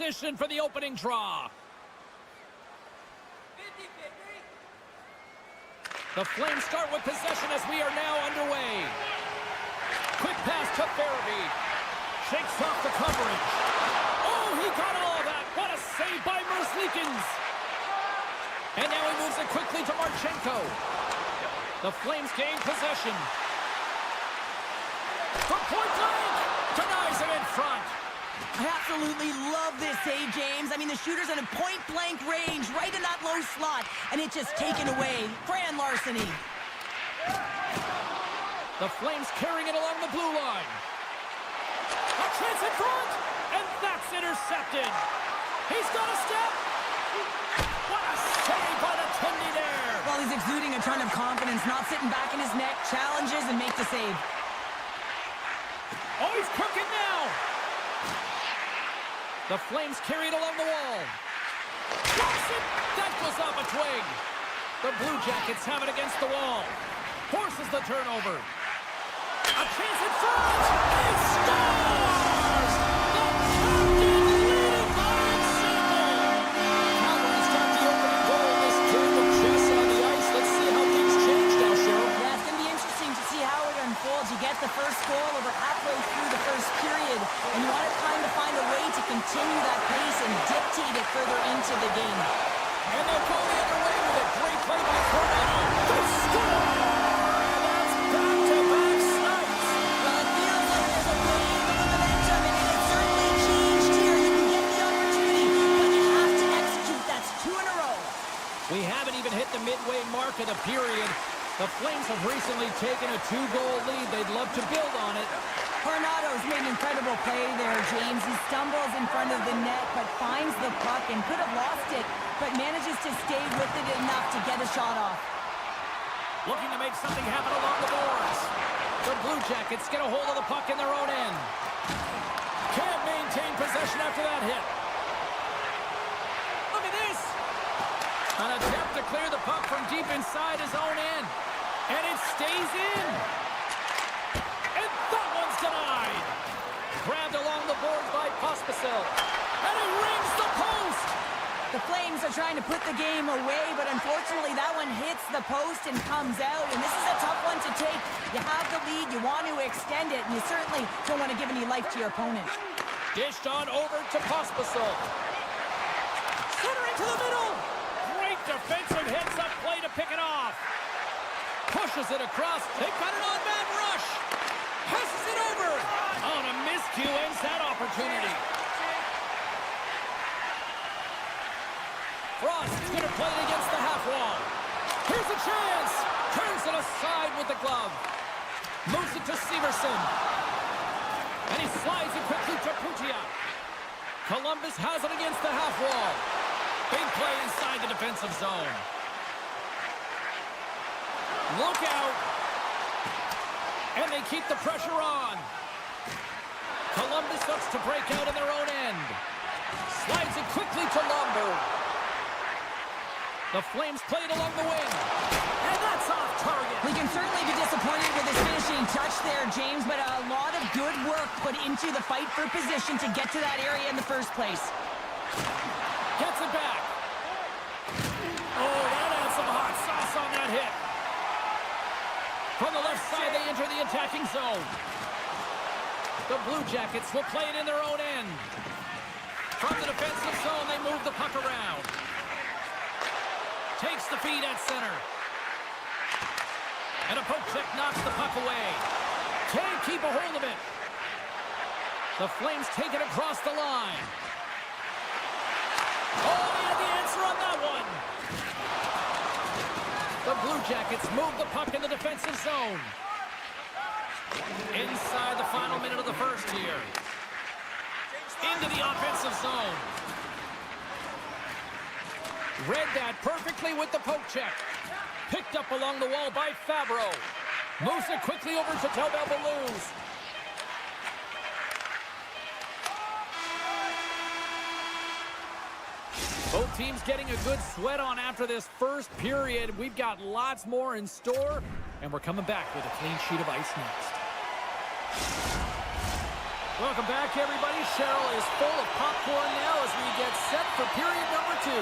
position for the opening draw. The Flames start with possession as we are now underway. Quick pass to Farabee. Shakes off the coverage. Oh, he got all of that. What a save by Merzlikins. And now he moves it quickly to Marchenko. The Flames gain possession. From point blank. Denies him in front. I absolutely love this save, James. I mean, the shooter's in a point-blank range, right in that low slot, and it's just taken away. Grand larceny. The Flames carrying it along the blue line. A chance in front, and that's intercepted. He's got a step. What a save by the Tindy there. Well, he's exuding a ton of confidence, not sitting back in his neck, challenges, and make the save. Oh, he's cooking now. The Flames carry it along the wall. Jackson, that goes off a twig. The Blue Jackets have it against the wall. Forces the turnover. A chance in front. He scores! The captain leading by example. Calgary start the opening goal in this game with chess on the ice. Let's see how things change now, Cheryl. Yeah, it's going to be interesting to see how it unfolds. You get the first goal over halfway through the first period, and you want to try to find a way to continue that pace and dictate it further into the game. And they'll go the other way with a great play by Coronado. They score! And that's back-to-back snipes. Well, it feels like there's a wave of momentum, and it's certainly changed here. You can get the opportunity, but you have to execute. That's 2 in a row. We haven't even hit the midway mark of the period. The Flames have recently taken a 2-goal lead. They'd love to build on it. Coronado's made an incredible play there, James. He stumbles in front of the net, but finds the puck and could have lost it, but manages to stay with it enough to get a shot off. Looking to make something happen along the boards. The Blue Jackets get a hold of the puck in their own end. Can't maintain possession after that hit. Look at this. An attempt to clear the puck from deep inside his own end. And it stays in. And that one's denied. Grabbed along the boards by Pospisil. And he rings the post. The Flames are trying to put the game away, but unfortunately that one hits the post and comes out, and this is a tough one to take. You have the lead, you want to extend it, and you certainly don't want to give any life to your opponent. Dished on over to Pospisil. Centering to the middle. Great defensive heads-up play to pick it off. Pushes it across. They've got an on-man rush. Passes it over. On a miscue ends that opportunity. Frost is going to play it against the half wall. Here's a chance. Turns it aside with the glove. Moves it to Severson. And he slides it quickly to Putia. Columbus has it against the half wall. Big play inside the defensive zone. Look out. And they keep the pressure on. Columbus looks to break out in their own end. Slides it quickly to Lombard. The Flames play it along the wing. And that's off target. We can certainly be disappointed with his finishing touch there, James, but a lot of good work put into the fight for position to get to that area in the first place. Gets it back. Oh, that adds some hot sauce on that hit. From the left side, they enter the attacking zone. The Blue Jackets will play it in their own end. From the defensive zone, they move the puck around. Takes the feed at center. And a poke check knocks the puck away. Can't keep a hold of it. The Flames take it across the line. Oh, they had the answer on that one. The Blue Jackets move the puck in the defensive zone. Inside the final minute of the first here. Into the offensive zone. Read that perfectly with the poke check. Picked up along the wall by Fabro. Moves it quickly over to Tobel Balloons. Both teams getting a good sweat on after this first period. We've got lots more in store, and we're coming back with a clean sheet of ice next. Welcome back, everybody. Cheryl is full of popcorn now as we get set for period number 2.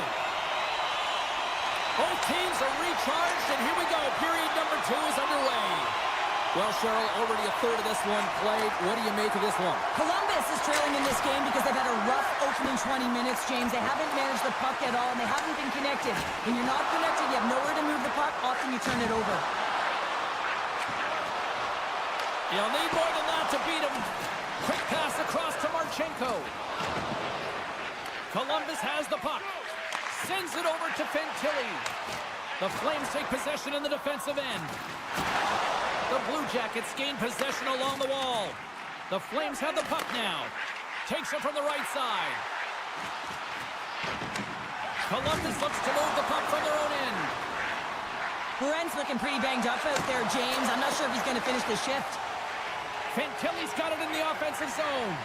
Both teams are recharged, and here we go. Period number 2 is underway. Well, Cheryl, already a third of this one played. What do you make of this one? Columbus is trailing in this game because they've had a rough opening 20 minutes, James. They haven't managed the puck at all, and they haven't been connected. When you're not connected, you have nowhere to move the puck. Often you turn it over. You'll need more than that to beat him. Quick pass across to Marchenko. Columbus has the puck. Sends it over to Fantilli. The Flames take possession in the defensive end. The Blue Jackets gain possession along the wall. The Flames have the puck now. Takes it from the right side. Columbus looks to move the puck from their own end. Brent's looking pretty banged up out there, James. I'm not sure if he's going to finish the shift. Fantilli's got it in the offensive zone.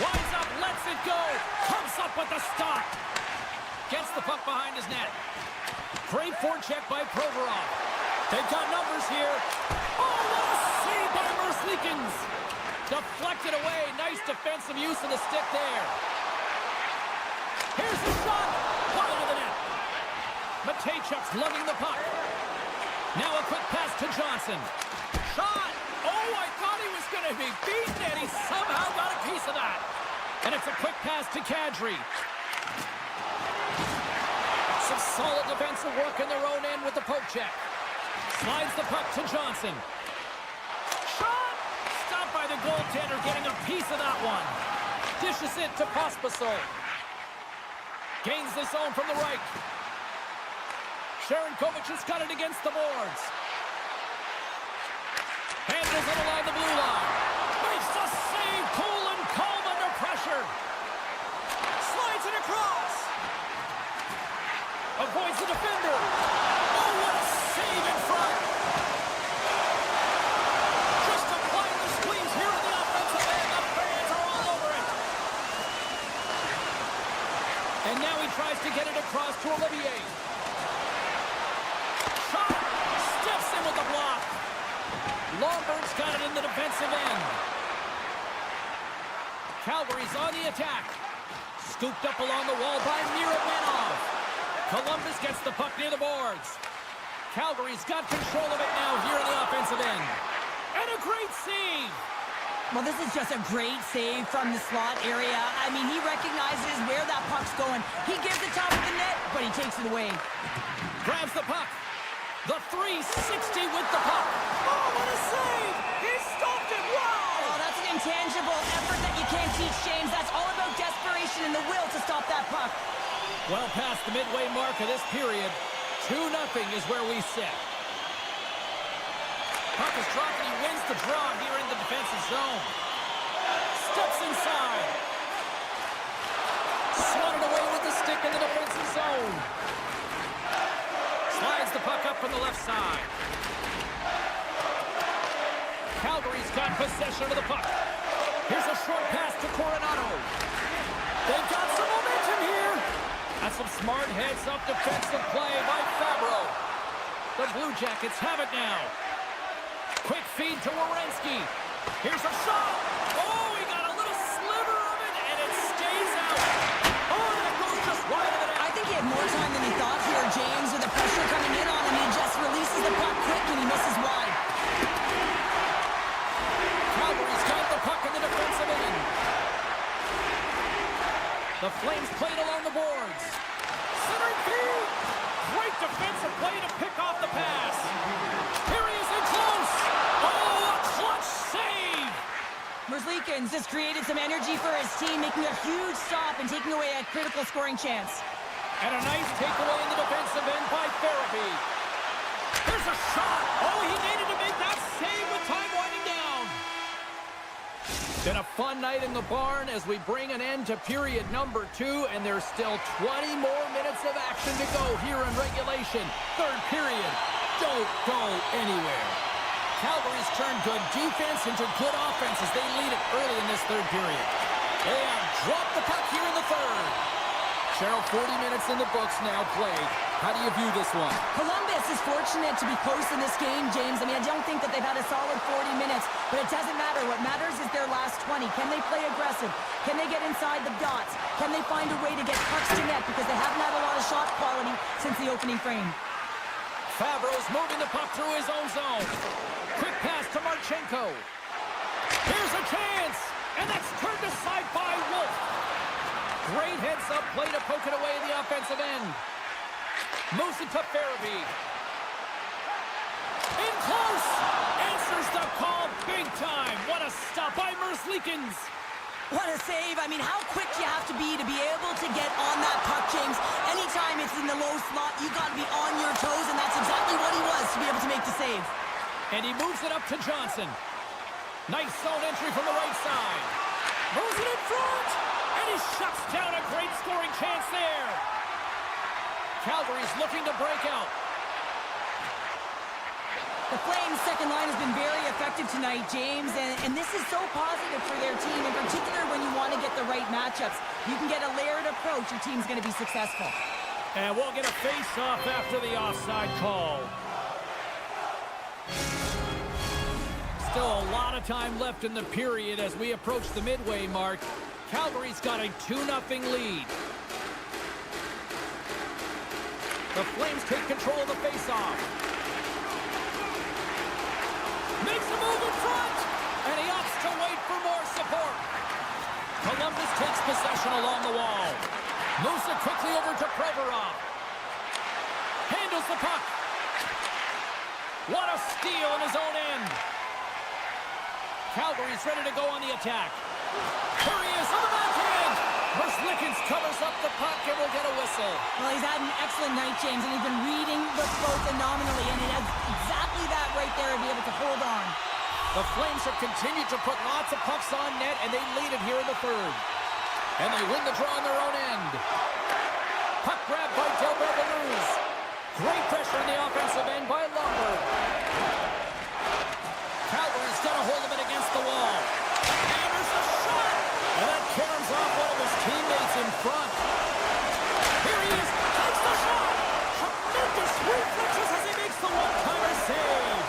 Winds up, lets it go. Comes up with the stop. Gets the puck behind his net. Great forecheck by Provorov. They've got numbers here. Oh, what a save by Merzlikins. Deflected away. Nice defensive use of the stick there. Here's the shot. Wide of the net. Matejchuk's lugging the puck. Now a quick pass to Johnson. Shot. Oh, I thought he was going to be beaten, and he somehow got a piece of that. And it's a quick pass to Kadri. Some solid defensive work in their own end with the poke check. Slides the puck to Johnson. Shot! Stopped by the goaltender, getting a piece of that one. Dishes it to Pospisil. Gains the zone from the right. Sharankovic has got it against the boards. Handles it along the blue line. Makes the save, cool and calm under pressure. Slides it across. Avoids the defender. Oh, what a save in front. Just applying the squeeze here in the offensive end. The fans are all over it. And now he tries to get it across to Olivier. Shot. Steps in with the block. Lomberg's got it in the defensive end. Calgary's on the attack. Scooped up along the wall by Miromanov. Columbus gets the puck near the boards. Calgary's got control of it now here in the offensive end. And a great save. Well, this is just a great save from the slot area. I mean, he recognizes where that puck's going. He gives the top of the net, but he takes it away. Grabs the puck. The 360 with the puck. Oh, what a save! He stopped it! Wow! Oh, that's an intangible effort that you can't teach, James. That's all about desperation and the will to stop that puck. Well past the midway mark of this period, 2-0 is where we sit. Puck is dropped and he wins the draw here in the defensive zone. Steps inside. Swatted away with the stick in the defensive zone. Slides the puck up from the left side. Calgary's got possession of the puck. Here's a short pass to Coronado. They've got some momentum here. That's some smart heads-up defensive play by Fabro. The Blue Jackets have it now. Quick feed to Werenski. Here's a shot. Oh, he got a little sliver of it, and it stays out. Oh, that goes just wide of the net. I think he had more time than he thought here, James. With the pressure coming in on him, he just releases the puck quick and he misses wide. Calgary's got the puck in the defensive end. The Flames played along the boards. Center feed. Great defensive play to pick off the pass. Here he is in close. Oh, a clutch save. Merzlikins has created some energy for his team, making a huge stop and taking away a critical scoring chance. And a nice takeaway in the defensive end by Therapy. There's a shot. Oh, he needed to make that save with time winding down. Been a fun night in the barn as we bring an end to period number 2, and there's still 20 more minutes of action to go here in regulation. Third period. Don't go anywhere. Calgary's turned good defense into good offense as they lead it early in this third period. They have dropped the puck here in the third. Cheryl, 40 minutes in the books now played. How do you view this one? Columbus is fortunate to be close in this game, James. I mean, I don't think that they've had a solid 40 minutes, but it doesn't matter. What matters is their last 20. Can they play aggressive? Can they get inside the dots? Can they find a way to get pucks to net? Because they haven't had a lot of shot quality since the opening frame. Fabro's moving the puck through his own zone. Quick pass to Marchenko. Here's a chance, and that's turned aside by Wolf. Great heads-up play to poke it away in the offensive end. Moves it to Farabee. In close! Answers the call big time. What a stop by Merzlikins. What a save. I mean, how quick you have to be able to get on that puck, James. Anytime it's in the low slot, you got to be on your toes, and that's exactly what he was to be able to make the save. And he moves it up to Johnson. Nice zone entry from the right side. Moves it in front, and he shuts down a great scoring chance there. Calgary's looking to break out. The Flames' second line has been very effective tonight, James, and this is so positive for their team, in particular when you want to get the right matchups. You can get a layered approach, your team's going to be successful. And we'll get a face-off after the offside call. Still a lot of time left in the period as we approach the midway mark. Calgary's got a 2-0 lead. The Flames take control of the face-off. Makes a move in front, and he opts to wait for more support. Columbus takes possession along the wall. Moves it quickly over to Provorov. Handles the puck. What a steal in his own end. Calgary's ready to go on the attack. Here he is on the backhand. Merzlikins covers up the puck and will get a whistle. Well, he's had an excellent night, James, and he's been reading the flow phenomenally, and he has exactly that right there to be able to hold on. The Flames have continued to put lots of pucks on net, and they lead it here in the third. And they win the draw on their own end. Puck grab by Delbert Beluz. Great pressure in the offensive end by Lomberg. Calgary's got a hold of it against the wall. And there's a shot! And that caroms off one of his teammates in front. Here he is, takes the shot! Tremendous reflexes as he makes the one-timer save.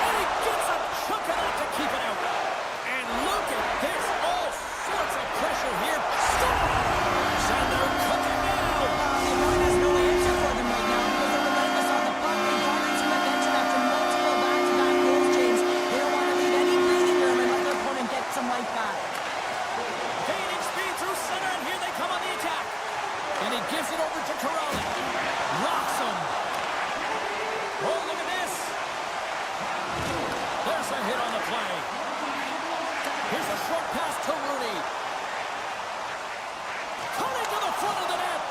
And he gets a chunk of that to keep it out. And look at this, all sorts of pressure here. Stars! And they're cooking now. The one has no answer for them right now because they're relentless on the puck. They've gone into momentum after multiple back-to-back goals, James. They don't want to leave any breathing room and let their opponent get some life back. Gaining speed through center, and here they come on the attack. And he gives it over to Corrales. Rocks him. Oh, look at this. There's a hit on the play. Here's a short pass to Rooney. Coming to the front of the net.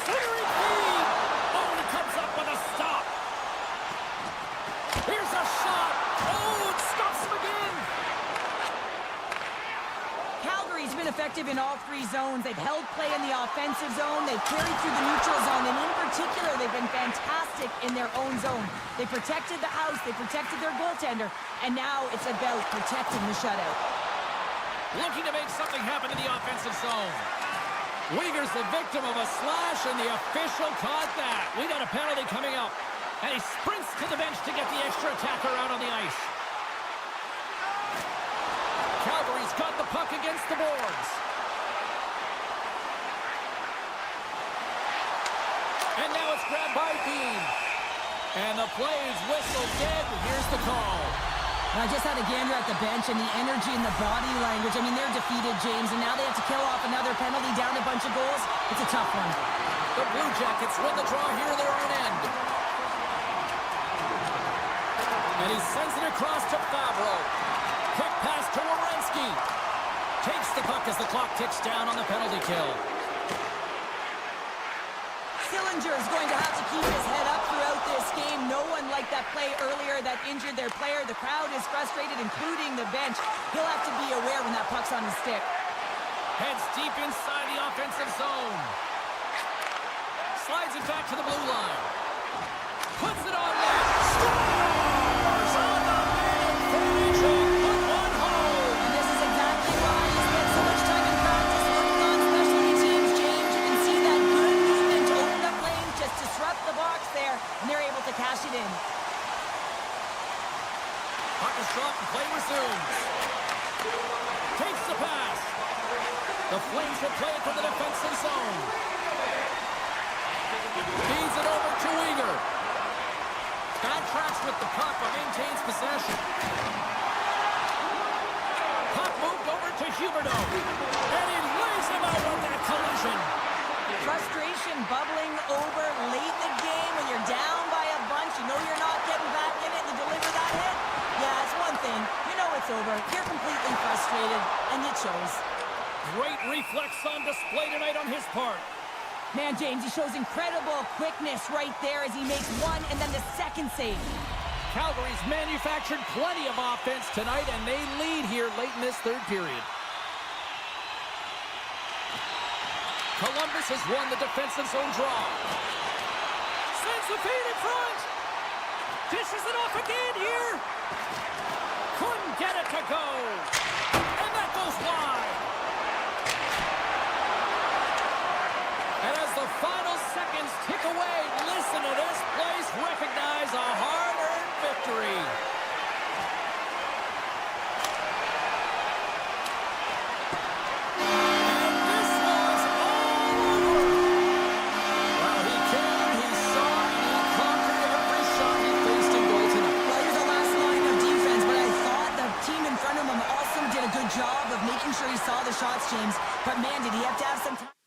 Centering feed. Oh, he comes up with a stop. Here's a shot. Oh, it stops him again. Calgary's been effective in all three zones. They've held play in the offensive zone. They've carried through the neutral zone. And in particular, they've been fantastic in their own zone. They protected the house. They protected their goaltender. And now it's about protecting the shutout. Looking to make something happen in the offensive zone. Uyghur's the victim of a slash, and the official caught that. We got a penalty coming up. And he sprints to the bench to get the extra attacker out on the ice. Calgary's got the puck against the boards. And now it's grabbed by Bean. And the play's whistled dead. Here's the call. I just had a gander at the bench, and the energy and the body language. I mean, they're defeated, James, and now they have to kill off another penalty, down a bunch of goals. It's a tough one. The Blue Jackets win the draw here in their own end. And he sends it across to Favreau. Quick pass to Werenski. Takes the puck as the clock ticks down on the penalty kill. Sillinger is going to have to keep his head up throughout this game. No one liked that play earlier that injured their player. The crowd is frustrated, including the bench. He'll have to be aware when that puck's on his stick. Heads deep inside the offensive zone. Slides it back to the blue line. Puts it on net. Scores on the man. Put one home. And this is exactly why he spent so much time in practice working on specialty teams, James. You can see that good movement to open up lanes, just disrupt tracks with the puck but maintains possession. Puck moved over to Huberdeau. And he lays him out with that collision. Frustration bubbling over late in the game when you're down by a bunch. You know you're not getting back in it and you deliver that hit. Yeah, it's one thing. You know it's over. You're completely frustrated, and it shows. Great reflex on display tonight on his part. Man, James, he shows incredible quickness right there as he makes one and then the second save. Calgary's manufactured plenty of offense tonight, and they lead here late in this third period. Columbus has won the defensive zone draw. Sends the feed in front. Dishes it off again here. Couldn't get it to go. And that goes wide. And as the final seconds tick away, listen to this place recognize a hard-earned victory. And this was all over. Well, he came, he saw, and he conquered every shot he faced in goal tonight. Well, here's the last line of defense, but I thought the team in front of him also did a good job of making sure he saw the shots, James. But man, did he have to have some time.